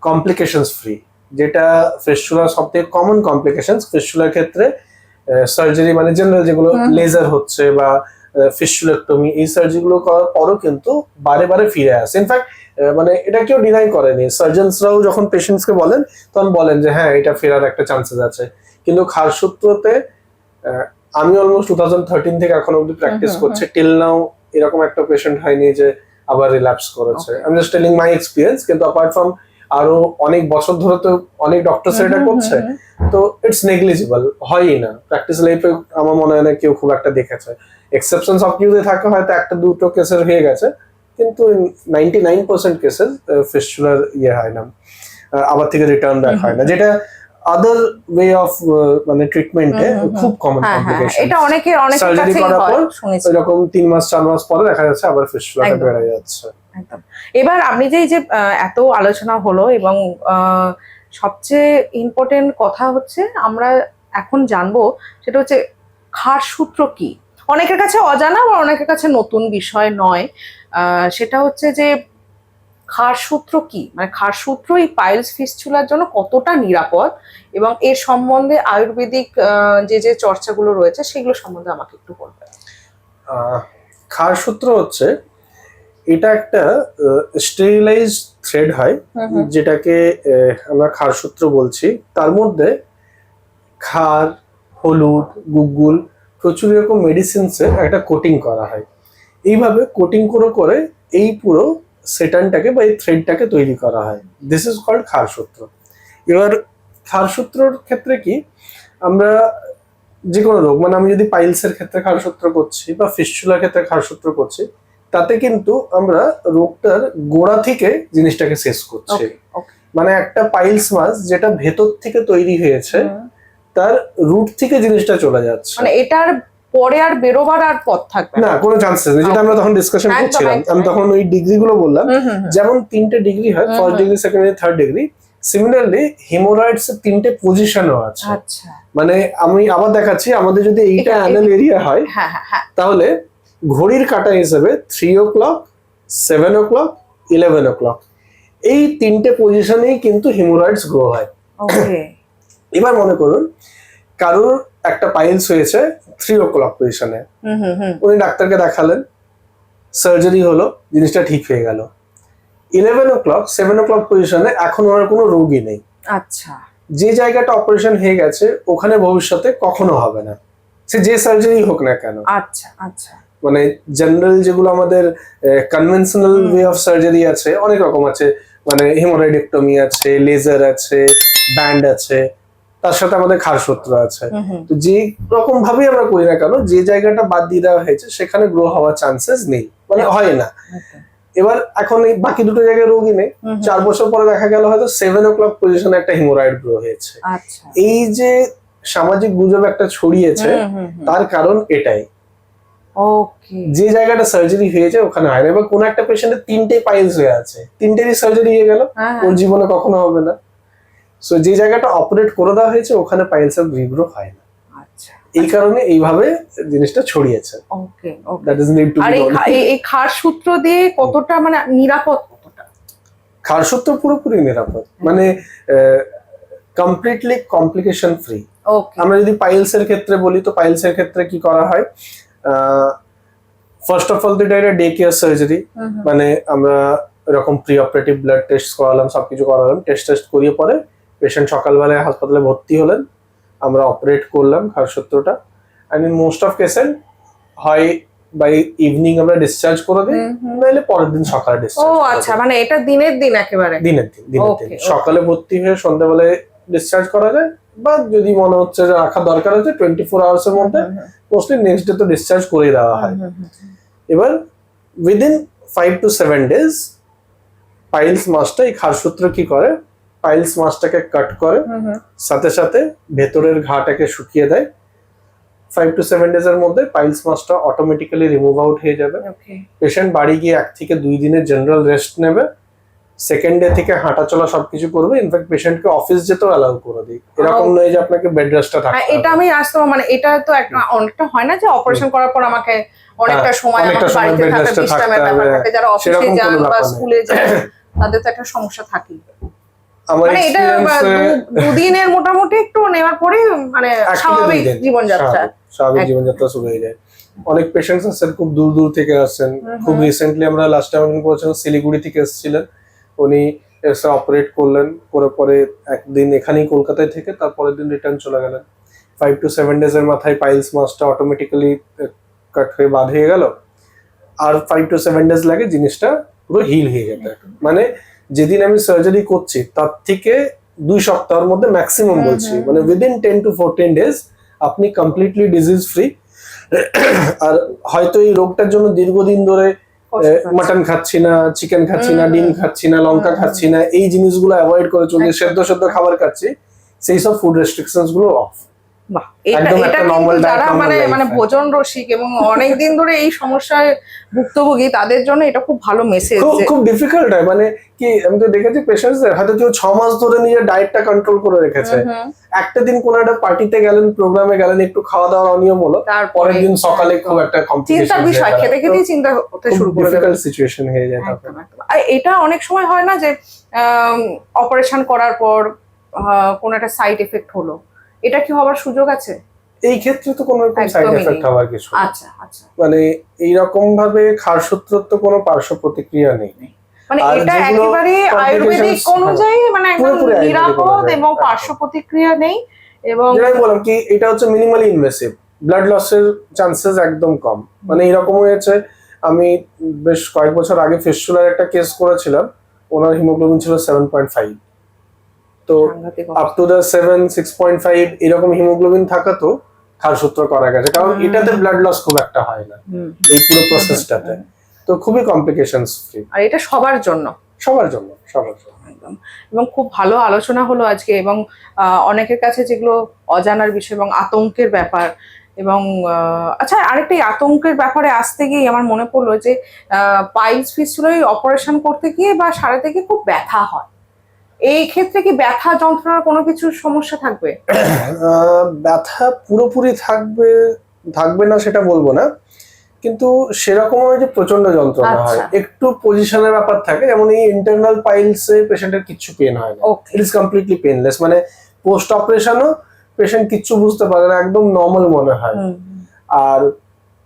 কমপ্লিকেশনস ফ্রি, যেটা ফিস্চুলার সব থেকে কমন কমপ্লিকেশনস। ফিস্চুলার ক্ষেত্রে সার্জারি মানে জেনারেল যেগুলো লেজার হচ্ছে বা ফিস্টুলেক্টমি, এই সার্জারি গুলো করার পরও কিন্তু বারে বারে ফিরে আসে। ইনফ্যাক্ট মানে এটা কেউ ডিনাই করেনি, সার্জনসরাও যখন পেশেন্টসকে বলেন তখন বলেন যে হ্যাঁ এটা ফেরার একটা চান্সেস আছে। কিন্তু খারসূত্রতে আমি অলমোস্ট 2013 থেকে এখন অব্দি প্র্যাকটিস করছি, টিল নাও এরকম একটা পেশেন্ট হয়নি যে আবার রিল্যাপস করেছে। আমি জাস্ট টেলিং মাই এক্সপিরিয়েন্স, কিন্তু অ্যাপার্ট ফ্রম আরো অনেক বছর ধরে তো অনেক ডক্টরস এটা করছে, তো ইটস নেগলিজিবল, হয়ই না প্র্যাকটিস লাইফে। আমার মনে হয় না কেউ খুব একটা দেখেছে, এক্সেপশনস অফ কিউতে থাকে হয়তো একটা দুটো কেসের হয়ে গেছে, কিন্তু 99% কেসের ফিস্টুলার হয় না, আবার থেকে রিটার্ন ব্যাক হয় না, যেটা আদার ওয়ে অফ মানে ট্রিটমেন্টে খুব কমন কমপ্লিকেশন। এটা অনেকের সার্জারি কাছেই করার পর হয়, শুনেছি এরকম 3 মাস 4 মাস পরে দেখা যাচ্ছে আবার ফিস্টুলাটা বেড়ে যাচ্ছে। একদম। এবার আপনি যে এই যে এত আলোচনা হলো, এবং সবচেয়ে ইম্পর্টেন্ট কথা হচ্ছে আমরা এখন জানবো, সেটা হচ্ছে খারসূত্র কি। অনেকের কাছে অজানা বা অনেকের কাছে নতুন বিষয় নয়, সেটা হচ্ছে যে খারসূত্র কি, মানে খারসূত্র এই পাইলস ফিস্টুলার জন্য কতটা নিরাপদ, এবং এর সম্বন্ধে আয়ুর্বেদিক যে চর্চাগুলো রয়েছে সেগুলো সম্বন্ধে আমাকে একটু বলবেন। খারসূত্র হচ্ছে এটা একটা স্টেরিলাইজড থ্রেড হয়, যেটাকে আমরা খারসূত্র বলছি। তার মধ্যে খার, হলুদ, গুগ্গুল, প্রচুর রকম মেডিসিনসের একটা কোটিং করা হয়। এইভাবে কোটিং করে করে এই পুরো সেটানটাকে বা এই থ্রেডটাকে তৈরি করা হয়। দিস ইজ কল্ড খারসূত্র। এবার খারসূত্রর ক্ষেত্রে কি, আমরা যে কোনো রোগ, মানে আমি যদি পাইলসের ক্ষেত্রে খারসূত্র করছি বা ফিস্টুলার ক্ষেত্রে খারসূত্র করছি, তাতে কিন্তু আমরা রোগটার গোড়া থেকে জিনিসটাকে শেষ করছি। মানে একটা পাইলস মাস যেটা ভেতর থেকে তৈরি হয়েছে, তার রুট থেকে জিনিসটা চলে যাচ্ছে, মানে এটার পরে আর বেরোবার আর পথ থাকবে না, কোনো চান্সেস নেই। যেটা আমরা তখন ডিসকাশন করছিলাম, আমি তখন ওই ডিগ্রি গুলো বললাম, যেমন 3টে ডিগ্রি হয়, first degree, second degree, third degree. Similarly haemorrhoids এর 3টে পজিশনও আছে। আচ্ছা, মানে আমি আবার দেখাচ্ছি, আমাদের যদি এইটা অ্যানাল এরিয়া হয়, তাহলে ঘড়ির কাঁটা হিসেবে 3 o'clock, 7 o'clock, 11 o'clock, এই 3টে পজিশনেই কিন্তু হেমোরয়েডস গ্রো হয়। এবার মনে করুন কারোর একটা পাইলস হয়েছে 3 o'clock পজিশনে, উনি ডাক্তারকে দেখালেন, সার্জারি হলো, জিনিসটা ঠিক হয়ে গেল। 11 o'clock, 7 o'clock পজিশনে এখন ওনার কোনো রোগই নেই। আচ্ছা, যে জায়গাটা অপারেশন হয়ে গেছে ওখানে ভবিষ্যতে কখনো হবে না, সে যে সার্জারি হোক না কেন। আচ্ছা আচ্ছা, মানে জেনারেল যেগুলো আমাদের কনভেনশনাল ওয়ে অফ সার্জারি আছে, অনেক রকম আছে, মানে হেমোরয়েডেক্টমি আছে, লেজার আছে, ব্যান্ড আছে, তার সাথে আমাদের খারসূত্র আছে। তো যে রকম ভাবেই আমরা করি না কেন, যে জায়গাটা বাদ দিয়ে দেওয়া হয়েছে সেখানে গ্রো হওয়ার চান্সেস নেই, মানে হয় না। এবার এখন এই বাকি দুটো জায়গায় রোগী নেই, 4 বছর পরে দেখা গেল হয়তো 7 o'clock পজিশনে একটা হেমোরয়েড গ্রো হয়েছে। এই যে সামাজিক গুজব একটা ছড়িয়েছে, তার কারণ এটাই। যে জায়গাটা সার্জারি হয়েছে ওখানে হয় না। এবার কোন একটা পেশেন্টের 3টে পাইলস হয়ে আছে, 3টেরই সার্জারি হয়ে গেল, ওর জীবনে কখনো হবে না। সো যে জায়গাটা অপারেট করে দেওয়া হয়েছে ওখানে পাইলস এর রিগ্রো হয় না। এই কারণে এইভাবে জিনিসটা ছড়িয়েছে। That is need to be known. আর এই খারসূত্র দিয়ে কতটা মানে নিরাপদ, কতটা? খারসূত্র পুরোপুরি নিরাপদ, মানে কমপ্লিটলি কমপ্লিকেশন ফ্রি। আমরা যদি পাইলস এর ক্ষেত্রে বলি, তো পাইলস এর ক্ষেত্রে কি করা হয়, ফার্স্ট অফ অল এটা ডে কেয়ার সার্জারি, মানে আমরা এরকম প্রি অপারেটিভ ব্লাড টেস্ট করালাম, সবকিছু করালাম, টেস্ট করিয়ে পরে পেশেন্ট সকালবেলায় হাসপাতালে ভর্তি হলেন, আমরা অপারেট করলাম খারসূত্রটা, and in most of cases হয় বাই ইভিনিং আমরা ডিসচার্জ করে দিই, নাহলে পরের দিন সকালে ডিসচার্জ। আচ্ছা, মানে এটা দিনের দিন, একেবারে দিনের দিন সকালে ভর্তি হয়ে সন্ধ্যাবেলায় ডিসচার্জ করা যায়, বা যদি মনে হচ্ছে যে রাখা দরকার আছে 24 আওয়ার্স এর মধ্যে, মোস্টলি নেক্সট ডে তো ডিসচার্জ করে দেওয়া হয়। এবার উইদিন 5 to 7 days পাইলস মাসটা এই খারসূত্র কি করে, পাইলস মাসটাকে কাট করে, সাথে সাথে ভেতরের ঘাটাকে শুকিয়ে দেয়। 5 to 7 days এর মধ্যে পাইলস মাসটা অটোমেটিক্যালি রিমুভ আউট হয়ে যাবে। পেশেন্ট বাড়ি গিয়ে 1 থেকে 2 দিনের জেনারেল রেস্ট নেবে, সেকেন্ড ডে থেকে হাঁটা চলা সবকিছু করবে, ইনফ্যাক্ট পেশেন্টকে অফিস যেতেও অ্যালাউ করে দিই। এরকম নয় যে আপনাকে বেড রেস্টে থাকতে হবে। এটা আমি আসতে, মানে এটা তো একটা অনেকটা হয় না যে অপারেশন করার পর আমাকে অনেকটা সময় আমার বাড়িতে থাকতে, বিশ্রামের ব্যাপার থাকে, যারা অফিসে যান বা স্কুলে যান তাদের তো একটা সমস্যা থাকেই। আমার মানে এটা দুদিনের মোটামুটি একটু নেওয়ার পরে মানে স্বাভাবিক জীবনযাত্রা জীবনযাত্রা শুরু হয়ে যায়। অনেক পেশেন্টস আছেন খুব দূর দূর থেকে আসছেন। খুব রিসেন্টলি আমরা লাস্ট টাইম করেছিলাম, শিলিগুড়ি থেকে এসেছিলেন উনি, এসে অপারেট করলেন, করে পরে একদিন এখানেই কলকাতায় থেকে তারপরের দিন রিটার্ন চলে গেলেন। 5 to 7 days এর মাথায় পাইলস মাসটা অটোমেটিক্যালি কাট হয়ে বাদ হয়ে গেল, আর 5 to 7 days লাগে জিনিসটা পুরো হিল হয়ে যেতে। মানে যেদিন আমি সার্জারি করছি তার থেকে 2 সপ্তাহের মধ্যে ম্যাক্সিমাম বলছি, মানে উইদিন 10 to 14 days আপনি কমপ্লিটলি ডিজিজ ফ্রি। আর হয়তো এই রোগটার জন্য দীর্ঘদিন ধরে মাটন খাচ্ছি না, চিকেন খাচ্ছি না, ডিম খাচ্ছি না, লঙ্কা খাচ্ছি না, এই জিনিসগুলো অ্যাভয়েড করে চলছি, সেদ্ধ খাবার খাচ্ছি, সেই সব ফুড রেস্ট্রিকশনস গুলো অফ। যারা মানে ভোজন রসিক এবং অনেকদিন ধরে এই সমস্যায় ভুক্তভোগী তাদের জন্য এটা খুব ভালো মেসেজ। খুব ডিফিকাল্ট হয়, মানে কি আমি তো দেখেছি পেশেন্টসদের হয়তো কেউ 6 মাস ধরে নিজের ডায়েটটা কন্ট্রোল করে রেখেছে, একটা দিন কোন একটা পার্টিতে গেলেন, প্রোগ্রামে গেলেন, একটু খাওয়া দাওয়ার অনিয়ম হলো, তারপরের দিন সকালে খুব একটা কমপ্লিকেশন, চিন্তার বিষয়, খেতে খেতেই চিন্তা হতে শুরু করে, ডিফিকাল্ট সিচুয়েশন হয়ে যায় তখন। আর এটা অনেক সময় হয় না যে অপারেশন করার পর কোন একটা সাইড এফেক্ট হলো, এটা কি হওয়ার সুযোগ আছে? এই ক্ষেত্রে তো কোনো রকম সাইড এফেক্ট হওয়ার কিছু, আচ্ছা আচ্ছা, মানে এইরকম ভাবে ক্ষারসূত্রর তো কোনো পার্শ্ব প্রতিক্রিয়া নেই, মানে এটা একেবারে আয়ুর্বেদিক অনুযায়ী মানে একদম নিরাপদ এবং পার্শ্ব প্রতিক্রিয়া নেই। এবং যেটাই বললাম কি এটা হচ্ছে মিনিমালি ইনভেসিভ, ব্লাড লসের চান্সেস একদম কম। মানে এরকম হয়েছে, আমি বেশ কয়েক বছর আগে ফিস্টুলার একটা কেস করেছিলাম, ওনার হিমোগ্লোবিন ছিল 7.5, তো আপ টু দা 7, 6.5 এরকম হিমোগ্লোবিন থাকাতো ক্ষারসূত্র করা গেছে, কারণ এটাতে ব্লাড লস খুব একটা হয় না এই পুরো প্রসেসটাতে, তো খুবই কমপ্লিকেশনস ফ্রি। আর এটা সবার জন্য একদম। এবং খুব ভালো আলোচনা হলো আজকে, এবং অনেকের কাছে যেগুলো অজানার বিষয় এবং আতঙ্কের ব্যাপার, এবং আচ্ছা আরেকটা আতঙ্কের ব্যাপারে আসতে গিয়ে আমার মনে পড়লো যে পাইলস ফিস্টুলায় অপারেশন করতে গিয়ে বা সারাতে গিয়ে খুব ব্যথা হয়, এই ক্ষেত্রে কি ব্যথা যন্ত্রণার কোনো কিছু সমস্যা থাকবে? ব্যথা পুরোপুরি থাকবে না সেটা বলবো না, কিন্তু সেরকম যে প্রচন্ড যন্ত্রণা হয়, একটু পজিশনের ব্যাপার থাকে। যেমন এই ইন্টারনাল পাইলসে পেশেন্টের কিচ্ছু পেন হয় না, ইট ইজ কমপ্লিটলি পেনলেস, মানে পোস্ট অপারেশনও পেশেন্ট কিচ্ছু বুঝতে পারে না, একদম নর্মাল মনে হয়। আর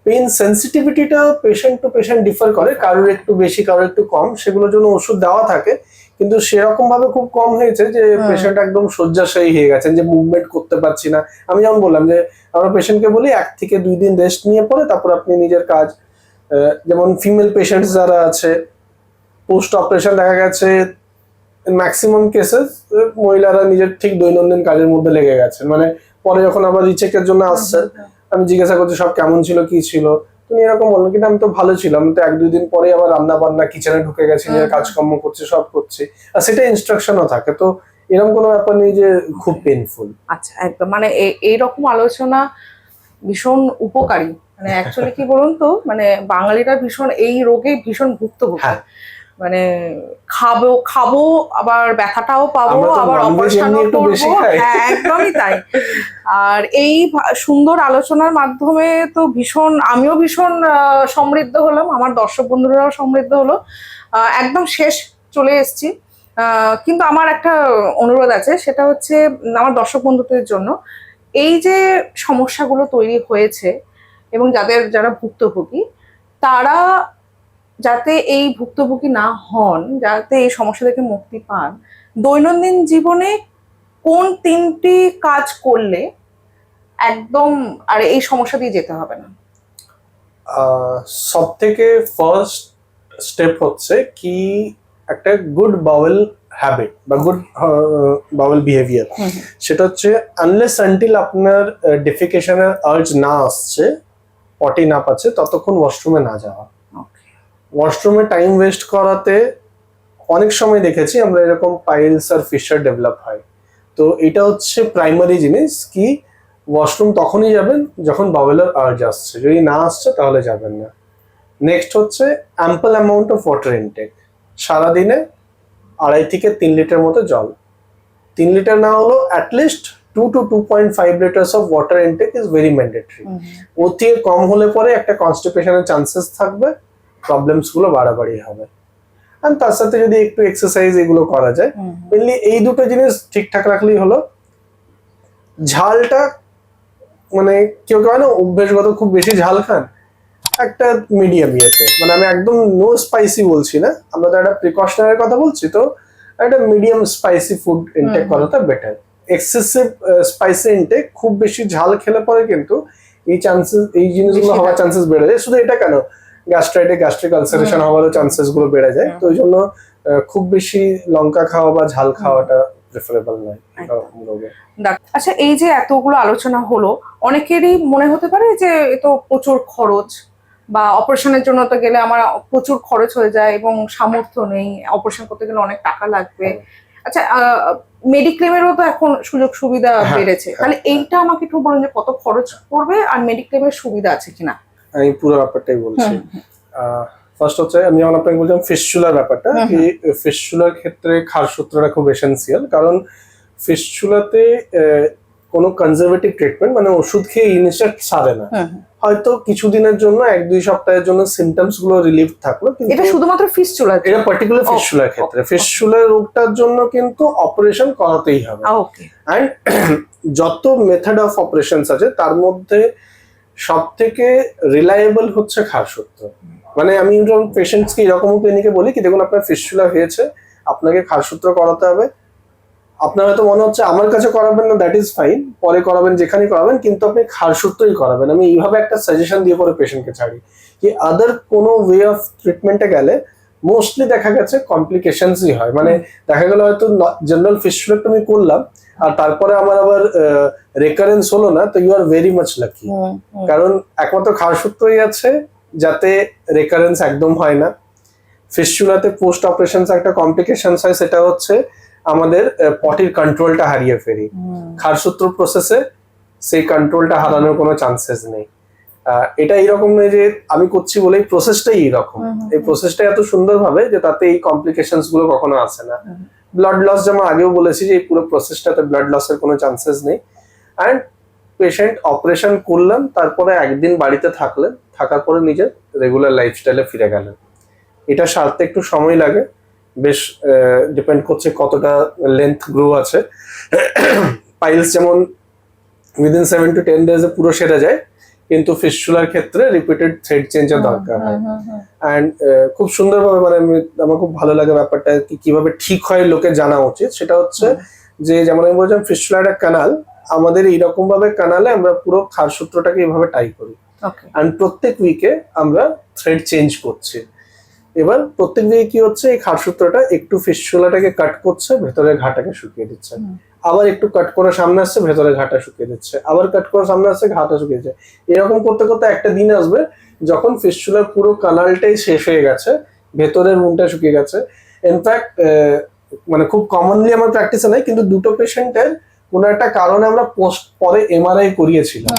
পেইন সেন্সিটিভিটিটা পেশেন্ট টু পেশেন্ট ডিফার করে, কারোর একটু বেশি কারোর একটু কম, সেগুলোর জন্য ওষুধ দেওয়া থাকে, কিন্তু সেরকম ভাবে খুব কম হয়েছে যে পেশেন্ট একদম শয্যাশায়ী হয়ে গেছেন, যে মুভমেন্ট করতে পারছি না। আমি যেমন বললাম যে আমরা পেশেন্টকে বলি 1 থেকে 2 দিন রেস্ট নিয়ে পরে তারপর আপনি নিজের কাজ, যেমন ফিমেল পেশেন্টস যারা আছে পোস্ট অপারেশন দেখা গেছে ম্যাক্সিমাম কেসেস মহিলারা নিজের ঠিক দৈনন্দিন কাজের মধ্যে লেগে গেছেন, মানে পরে যখন আবার রিচেকের জন্য আসছেন আমি জিজ্ঞাসা করছি সব কেমন ছিল, কি ছিল, তুমি এরকম বললো, কিন্তু আমি তো ভালো ছিলাম, তো 1-2 দিন পরে আবার রান্না বান্না কিচেনে ঢুকে গেছি, নিজের কাজকর্ম করছি, সব করছি, আর সেটা ইনস্ট্রাকশনও থাকে, তো এরকম কোনো ব্যাপার নেই যে খুব পেইনফুল। আচ্ছা একদম, মানে এইরকম আলোচনা ভীষণ উপকারী। মানে অ্যাকচুয়ালি কি বলুন তো, মানে বাঙালিরা ভীষণ এই রোগে ভীষণ ভুক্তভোগী, মানে খাবো আবার ব্যথাটাও পাবো, আবার অপারেশনও করবো, হ্যাঁ একদমই তাই। আর এই সুন্দর আলোচনার মাধ্যমে তো আমিও ভীষণ সমৃদ্ধ হলাম, আমার দর্শক বন্ধুরাও সমৃদ্ধ হলো। একদম শেষ চলে এসেছি, কিন্তু আমার একটা অনুরোধ আছে, সেটা হচ্ছে আমার দর্শক বন্ধুদের জন্য, এই যে সমস্যাগুলো তৈরি হয়েছে এবং যারা ভুক্তভোগী, তারা যাতে এই ভুক্তভোগী না হন, যাতে এই সমস্যা থেকে মুক্তি পান, দৈনন্দিন জীবনে কোন 3টি কাজ করলে একদম আর এই সমস্যা দিয়ে যেতে হবে না? সব থেকে ফার্স্ট স্টেপ হচ্ছে কি একটা গুড বাওয়েল হ্যাবিট বা গুড বাওয়েল বিহেভিয়ার, সেটা হচ্ছে আনলেস আনটিল আপনার ডেফিকেশনের আর্জ না আসছে, পটি না পাচ্ছে, ততক্ষণ ওয়াশরুমে না যাওয়া। ওয়াশরুমে টাইম ওয়েস্ট করাতে অনেক সময় দেখেছি আমরা এরকম পাইলস আর ফিশার ডেভেলপ হয়, তো এটা হচ্ছে প্রাইমারি জিনিস, কি ওয়াশরুম তখনই যাবেন যখন বাওয়েলের আর্জ আসছে, যদি না আসছে তাহলে যাবেন না। নেক্সট হচ্ছে ample amount of water intact, সারাদিনে 2.5 থেকে 3 লিটার মতো জল, 3 লিটার না হলো at least 2 to 2.5 litres of water intake is very mandatory. ওর থেকে কম হলে পরে একটা কনস্টিপেশনের চান্সেস থাকবে, প্রবলেমস গুলো বাড়াবাড়ি হবে। আর তার সাথে যদি একটু এক্সারসাইজ এগুলো করা যায়, মেনলি এই দুটো জিনিস ঠিকঠাক রাখলেই হলো। ঝালটা মানে কেউ কেউ না অভ্যেসগত খুব বেশি ঝাল খান, একটা মিডিয়াম ইয়েতে, মানে আমি একদম নো স্পাইসি বলছি না, আমরা তো একটা প্রিকশনারি কথা বলছি, তো একটা মিডিয়াম স্পাইসি ফুড ইনটেক করাটা বেটার। এক্সেসিভ স্পাইসি ইনটেক, খুব বেশি ঝাল খেলে পরে কিন্তু এই জিনিসগুলো হওয়ার চান্সেস বেড়ে যায়। শুধু এটা কেন, গ্যাস্ট্রিক আলসারেশন হওয়ারও চান্সেস গুলো বেড়ে যায়। তো ওই জন্য খুব বেশি লঙ্কা খাওয়া বা ঝাল খাওয়াটা প্রেফারেবল নয় এরকম রোগে। আচ্ছা, এই যে এতগুলো আলোচনা হলো, অনেকেরই মনে হতে পারে যে এ তো প্রচুর খরচ, বা অপারেশনের জন্য তো গেলে আমার প্রচুর খরচ হয়ে যায় এবং সামর্থ্য নেই, অপারেশন করতে গেলে অনেক টাকা লাগবে। আচ্ছা, মেডিক্লেমেরও তো এখন সুযোগ সুবিধা বেড়েছে, তাহলে এইটা আমাকে একটু বলুন যে কত খরচ পড়বে আর মেডিক্লেমের সুবিধা আছে কিনা। আমি পুরো ব্যাপারটাই বলছি। ফার্স্ট হচ্ছে আমি যেমন আপনাকে বলছিলাম ফিস্চুলার ব্যাপারটা, এই ফিস্চুলার ক্ষেত্রে ক্ষারসূত্রটা খুব এসেন্সিয়াল, কারণ ফিস্চুলাতে কোনো কনজারভেটিভ ট্রিটমেন্ট মানে ওষুধ খেয়ে এই জিনিসটা সারে না। হয়তো কিছুদিনের জন্য 1-2 সপ্তাহের জন্য সিমটমস গুলো রিলিফ থাকলো, কিন্তু এটা শুধুমাত্র ফিস্চুলা, এটা পার্টিকুলার ফিস্চুলার ক্ষেত্রে, ফিস্চুলার রোগটার জন্য কিন্তু অপারেশন করাতেই হবে। এন্ড যত মেথড অফ অপারেশনস আছে তার মধ্যে সব থেকে রিলায়েবল হচ্ছে ক্ষারসূত্র। মানে আমি যখন পেশেন্টসকে এরকম ক্লিনিকে বলি কি দেখুন আপনার ফিস্চুলা হয়েছে, আপনাকে ক্ষারসূত্র করাতে হবে, আপনার হয়তো মনে হচ্ছে আমার কাছে করাবেন না, দ্যাট ইজ ফাইন, পরে করাবেন, যেখানে করাবেন, কিন্তু আপনি ক্ষারসূত্রই করাবেন। আমি এইভাবে একটা সাজেশন দিয়ে পরে পেশেন্টকে ছাড়ি কি আদার কোনো ওয়ে অফ ট্রিটমেন্টে গেলে মোস্টলি দেখা গেছে কমপ্লিকেশনসই হয়। মানে দেখা গেল হয়তো জেনারেল ফিস্চুলাটা আমি করলাম আর তারপরে আমার আবার রেকারেন্স হলো না, তো you are very much lucky, কারণ একমাত্র ক্ষারসূত্রই আছে যাতে রেকারেন্স একদম হয় না। ফিস্চুলাতে পোস্ট অপারেশন একটা কমপ্লিকেশন হয়, সেটা হচ্ছে আমাদের পটির কন্ট্রোলটা হারিয়ে ফেলি। ক্ষারসূত্র প্রসেসে সেই কন্ট্রোলটা হারানোর কোনো চান্সেস নেই। এটা এইরকম নয় যে আমি করছি বলেই প্রসেসটাই এইরকম, এই প্রসেসটা এত সুন্দর ভাবে যে তাতে এই কমপ্লিকেশনস গুলো কখনো আসে না। ব্লাড লস যেমন আগেও বলেছি যে এই পুরো প্রসেসটাতে ব্লাড লসের কোনো চান্সেস নেই। অ্যান্ড পেশেন্ট অপারেশন করলেন, তারপরে একদিন বাড়িতে থাকলেন, থাকার পরে নিজের রেগুলার লাইফস্টাইলে ফিরে গেলেন। এটা সারতে একটু সময় লাগে, বেশ ডিপেন্ড করছে কতটা লেন্থ গ্রো আছে। পাইলস যেমন উইদিন 7 to 10 days পুরো সেরে যায়, কিন্তু ফিস্চুলার ক্ষেত্রে রিপিটেড থ্রেড চেঞ্জের দরকার হয়। অ্যান্ড খুব সুন্দরভাবে মানে আমার খুব ভালো লাগে ব্যাপারটা কিভাবে ঠিক হয় লোকে জানা উচিত। সেটা হচ্ছে যে যেমন আমি বলছিলাম ফিস্চুলার একটা কানাল, আমাদের এইরকম ভাবে কানালে আমরা পুরো ক্ষারসূত্রটাকে এইভাবে টাই করি, অ্যান্ড প্রত্যেক উইকে আমরা থ্রেড চেঞ্জ করছি। এবার প্রত্যেক দিকে কি হচ্ছে, এই ক্ষারসূত্রটা একটু ফিস্চুলাটাকে কাট করছে, ভেতরের ঘাটাকে শুকিয়ে দিচ্ছে, আবার একটু কাট করে সামনে আসছে, ভেতরে ঘাটা শুকিয়ে দিচ্ছে, আবার কাট করে সামনে আসছে, ঘাটা শুকিয়ে দিচ্ছে। এরকম করতে করতে একটা দিন আসবে যখন ফিস্চুলার পুরো কানালটাই শেষ হয়ে গেছে, ভেতরের মুনটা শুকিয়ে গেছে। ইনফ্যাক্ট মানে খুব কমনলি আমার প্র্যাকটিসে নাই, কিন্তু দুটো পেশেন্টের কোনো একটা কারণে আমরা পরে এমআরআই করিয়েছিলাম,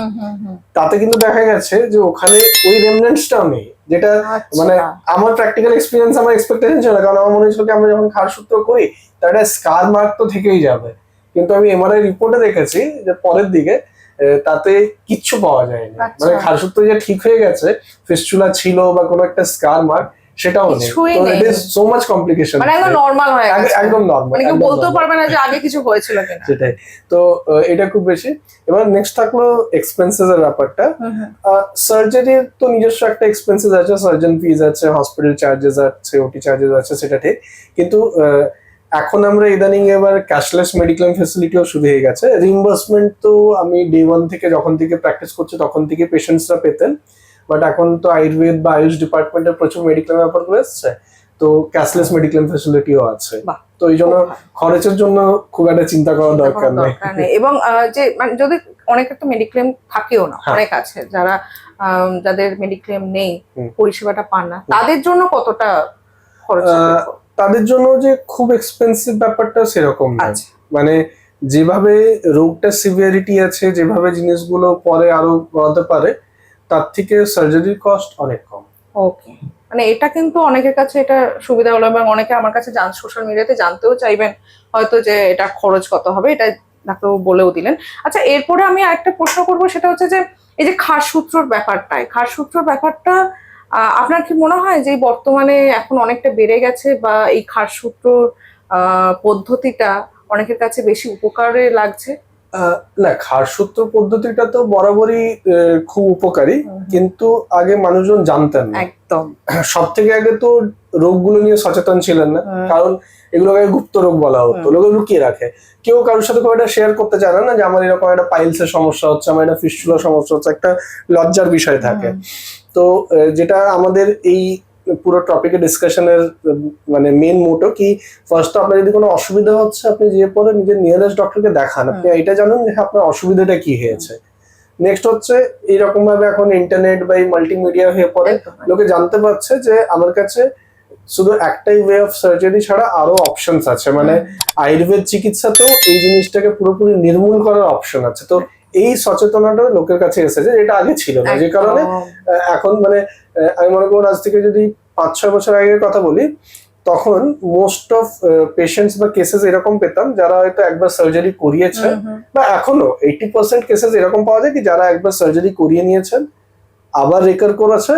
তাতে কিন্তু দেখা গেছে যে ওখানে ওই রেমনেন্টসটাও নেই, যেটা মানে আমার প্র্যাকটিক্যাল এক্সপিরিয়েন্স আমার এক্সপেকটেশন ছিল না, কারণ আমার মনে হচ্ছিল কি আমরা যখন ক্ষারসূত্র করি তার একটা স্কার মার্ক তো থেকেই যাবে, কিন্তু আমি এমআরআই রিপোর্টে দেখেছি যে পরের দিকে তাতে কিচ্ছু পাওয়া যায়নি। মানে ক্ষারসূত্র যে ঠিক হয়ে গেছে, ফিস্চুলা ছিল বা কোনো একটা স্কার মার্ক সেটাও নেই। তো it is so much complication, মানে একদম নরমাল হয়ে গেছে, একদম নরমাল, মানে কেউ বলতেও পারবে না যে আগে কিছু হয়েছিল কিনা। সেটাই তো এটা খুব বেশি। এবার নেক্সট থাকলো এক্সপেন্সেস এর ব্যাপারটা। সার্জারির তো নিজস্ব একটা এক্সপেন্সেস আছে, সার্জন ফিজ আছে, হসপিটাল চার্জেস আছে, ওটি চার্জেস আছে, সেটা ঠিক, কিন্তু এখন আমরা ইদানিং এবার ক্যাশলেস মেডিক্লেম ফ্যাসিলিটিও শুরু হয়ে গেছে। রিইম্বার্সমেন্ট তো আমি ডে 1 থেকে যখন থেকে প্র্যাকটিস করছি তখন থেকে পেশেন্টসরা পেতেন, বাট এখন তো আয়ুর্বেদ বা আয়ুষ ডিপার্টমেন্টের প্রচুর মেডিক্লেম ব্যাপারগুলো এসছে, তো ক্যাশলেস মেডিক্লেম ফ্যাসিলিটিও আছে। তো এই জন্য খরচের জন্য খুব একটা চিন্তা করার দরকার নেই। এবং যে যদি অনেকের তো মেডিক্লেম থাকেও না, অনেক আছে যারা যাদের মেডিক্লেম নেই, পরিষেবাটা পান না, তাদের জন্য কতটা খরচ? তাদের জন্য যে খুব এক্সপেন্সিভ ব্যাপারটা সেরকম না, মানে যেভাবে রোগটা সিভিয়ারিটি আছে, যেভাবে জিনিসগুলো পরে আরো বাড়তে পারে, তার থেকে সার্জারির কস্ট অনেক কম। ওকে, মানে এটা কিন্তু অনেকের কাছে এটা সুবিধা হলো, এবং অনেকে আমার কাছে সোশ্যাল মিডিয়াতে জানতেও চাইবেন হয়তো যে এটা খরচ কত হবে, এটা ডাক্তারবাবু বলেও দিলেন। আচ্ছা, এরপরে আমি আরেকটা প্রশ্ন করবো, সেটা হচ্ছে যে এই যে ক্ষারসূত্রর ব্যাপারটা আপনার কি মনে হয় যে এই বর্তমানে এখন অনেকটা বেড়ে গেছে, বা এই খারসূত্র পদ্ধতিটা অনেকের কাছে বেশি উপকারে লাগছে? না, খারসূত্র পদ্ধতিটা তো বরাবরই খুব উপকারী, কিন্তু আগে মানুষজন জানতেন না। একদম। সব থেকে আগে তো রোগগুলো নিয়ে সচেতন ছিলেন না, কারণ এগুলোকে গুপ্ত রোগ বলা হতো, লোকে লুকিয়ে রাখে। কেউ কারোর সাথে খুব একটা শেয়ার করতে চায় না যে আমার এরকম একটা পাইলসের সমস্যা হচ্ছে, আমার একটা ফিস্টুলার সমস্যা হচ্ছে, একটা লজ্জার বিষয় থাকে। তো যেটা আমাদের এই পুরো টপিকে ডিসকাশনের মানে মেন মোটো কি, ফার্স্ট আপনার যদি কোনো অসুবিধা হচ্ছে আপনি যে পরে নিজের নিয়ারেস্ট ডক্টরকে দেখান, আপনি এটা জানুন যে আপনার অসুবিধাটা কি হয়েছে। নেক্সট হচ্ছে এইরকম ভাবে এখন ইন্টারনেট বা মাল্টিমিডিয়া হয়ে পড়ে লোকে জানতে পারছে যে আমার কাছে শুধু একটাই ওয়ে অফ সার্জারি ছাড়া আরো অপশনস আছে, মানে আয়ুর্বেদ চিকিৎসাতেও এই জিনিসটাকে পুরোপুরি নির্মূল করার অপশন আছে। তো এই সচেতনতা লোকের কাছে এসেছে, যেটা আগে ছিল না, যে কারণে এখন মানে আমি মনে করুন আজ থেকে যদি 5-6 বছর আগের কথা বলি, তখন মোস্ট অফ পেশেন্টস বা কেসেস এরকম পেতাম যারা হয়তো একবার সার্জারি করিয়েছে, বা এখনো 80% কেসেস এরকম পাওয়া যায় কি যারা একবার সার্জারি করিয়ে নিয়েছেন, আবার রিকার করেছে,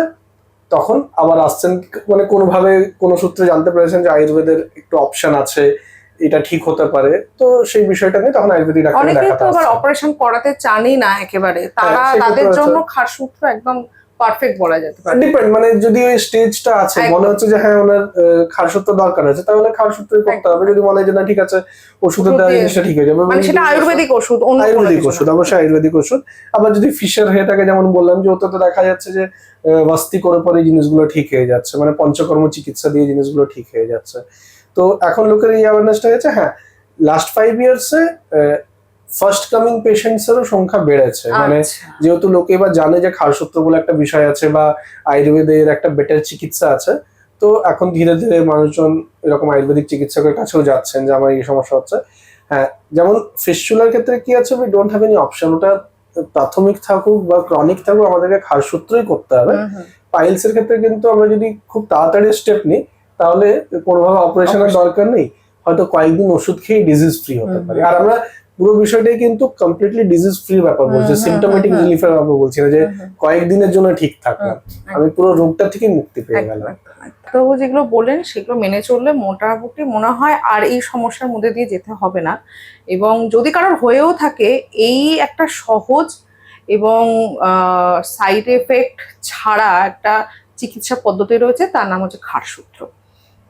তখন আবার আসছেন, মানে কোনোভাবে কোনো সূত্রে জানতে পেরেছেন যে আয়ুর্বেদের একটু অপশন আছে, এটা ঠিক হতে পারে, তো সেই বিষয়টা নিয়ে তখন আয়ুর্বেদিক ডাক্তার অনেকে দেখাতে তো আবার আসছেন। অপারেশন করাতে চানই না একেবারে, তারা তাদের জন্য খারসূত্র একদম পারফেক্ট বলা যেতে পারে। ডিপেন্ড, মানে যদি ওই স্টেজটা আছে, মনে হচ্ছে যে হ্যাঁ ওনার খারসূত্র দরকার আছে, তাহলে খারসূত্রই করতে হবে। যদি মনে হয় যে না ঠিক আছে, ওষুধের দ্বারা জিনিসটা ঠিক হয়ে যাবে, মানে সেটা আয়ুর্বেদিক ওষুধ, আয়ুর্বেদিক ওষুধ, অবশ্যই আয়ুর্বেদিক ওষুধ। আবার যদি ফিশার হয়ে থাকে, যেমন বললাম যে ওতে তো দেখা যাচ্ছে যে বাস্তি করে পরে জিনিসগুলো ঠিক হয়ে যাচ্ছে, মানে পঞ্চকর্ম চিকিৎসা দিয়ে জিনিসগুলো ঠিক হয়ে যাচ্ছে। তো এখন লোকের এই অ্যাওয়ারনেসটা হয়েছে। হ্যাঁ, লাস্ট 5 ইয়ার্সে ফার্স্ট কামিং পেশেন্টস এরও সংখ্যা বেড়েছে, মানে যেহেতু লোকে এবার জানে যে খারসূত্র বলে একটা বিষয় আছে বা আয়ুর্বেদের একটা বেটার চিকিৎসা আছে, তো এখন ধীরে ধীরে মানুষজন এরকম আয়ুর্বেদিক চিকিৎসকের কাছেও যাচ্ছেন যে আমার এই সমস্যা হচ্ছে। হ্যাঁ, যেমন ফিস্টুলার ক্ষেত্রে কি আছে, we don't have any option, ওটা প্রাথমিক থাকুক বা ক্রনিক থাকুক আমাদেরকে খারসূত্রই করতে হবে। পাইলস এর ক্ষেত্রে কিন্তু আমরা যদি খুব তাড়াতাড়ি স্টেপ নিই, তাহলে কোনোভাবে অপারেশনের দরকার নেই, হয়তো কয়েকদিন ওষুধ খেয়ে ডিজিজ ফ্রি হতে পারে। আর আমরা পুরো বিষয়টাই কিন্তু কমপ্লিটলি ডিজিজ ফ্রি ব্যাপার বলছি, সিম্পটোমেটিক রিলিফের ব্যাপার বলছি না যে কয়েকদিনের জন্য ঠিক থাকলাম, আমি পুরো রোগটা থেকে মুক্তি পেয়ে গেলাম। ডাক্তারবাবু যেগুলো বলেন সেগুলো মেনে চললে মোটামুটি মনে হয় আর এই সমস্যার মধ্যে দিয়ে যেতে হবে না। এবং যদি কারোর হয়েও থাকে, এই একটা সহজ এবং সাইড এফেক্ট ছাড়া একটা চিকিৎসা পদ্ধতি রয়েছে, তার নাম হচ্ছে খারসূত্র।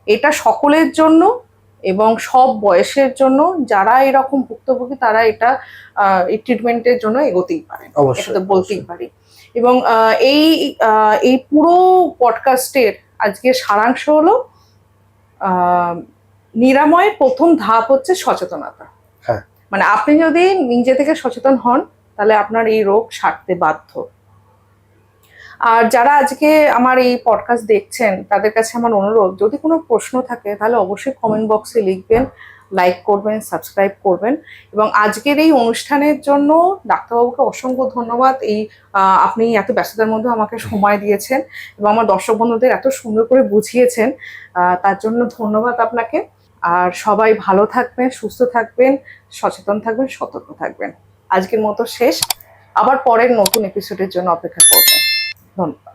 এটা সকলের জন্য এবং সব বয়সের জন্য, যারা এরকম ভুক্তভোগী তারা এটা এই ট্রিটমেন্টের জন্য এগোতেই পারে, এটা তো বলতেই পারি। এবং এই পুরো পডকাস্টের আজকে সারাংশ হলো নিরাময়ের প্রথম ধাপ হচ্ছে সচেতনতা। মানে আপনি যদি নিজে থেকে সচেতন হন, তাহলে আপনার এই রোগ সারতে বাধ্য। আর যারা আজকে আমার এই পডকাস্ট দেখছেন, তাদের কাছে আমার অনুরোধ, যদি কোনো প্রশ্ন থাকে তাহলে অবশ্যই কমেন্ট বক্সে লিখবেন, লাইক করবেন, সাবস্ক্রাইব করবেন। এবং আজকের এই অনুষ্ঠানের জন্য ডাক্তারবাবুকে অসংখ্য ধন্যবাদ। আপনি এত ব্যস্ততার মধ্যে আমাকে সময় দিয়েছেন এবং আমার দর্শক বন্ধুদের এত সুন্দর করে বুঝিয়েছেন, তার জন্য ধন্যবাদ আপনাকে। আর সবাই ভালো থাকবেন, সুস্থ থাকবেন, সচেতন থাকবেন, সতর্ক থাকবেন। আজকের মতো শেষ, আবার পরের নতুন এপিসোডের জন্য অপেক্ষা করবেন। ধন্যবাদ।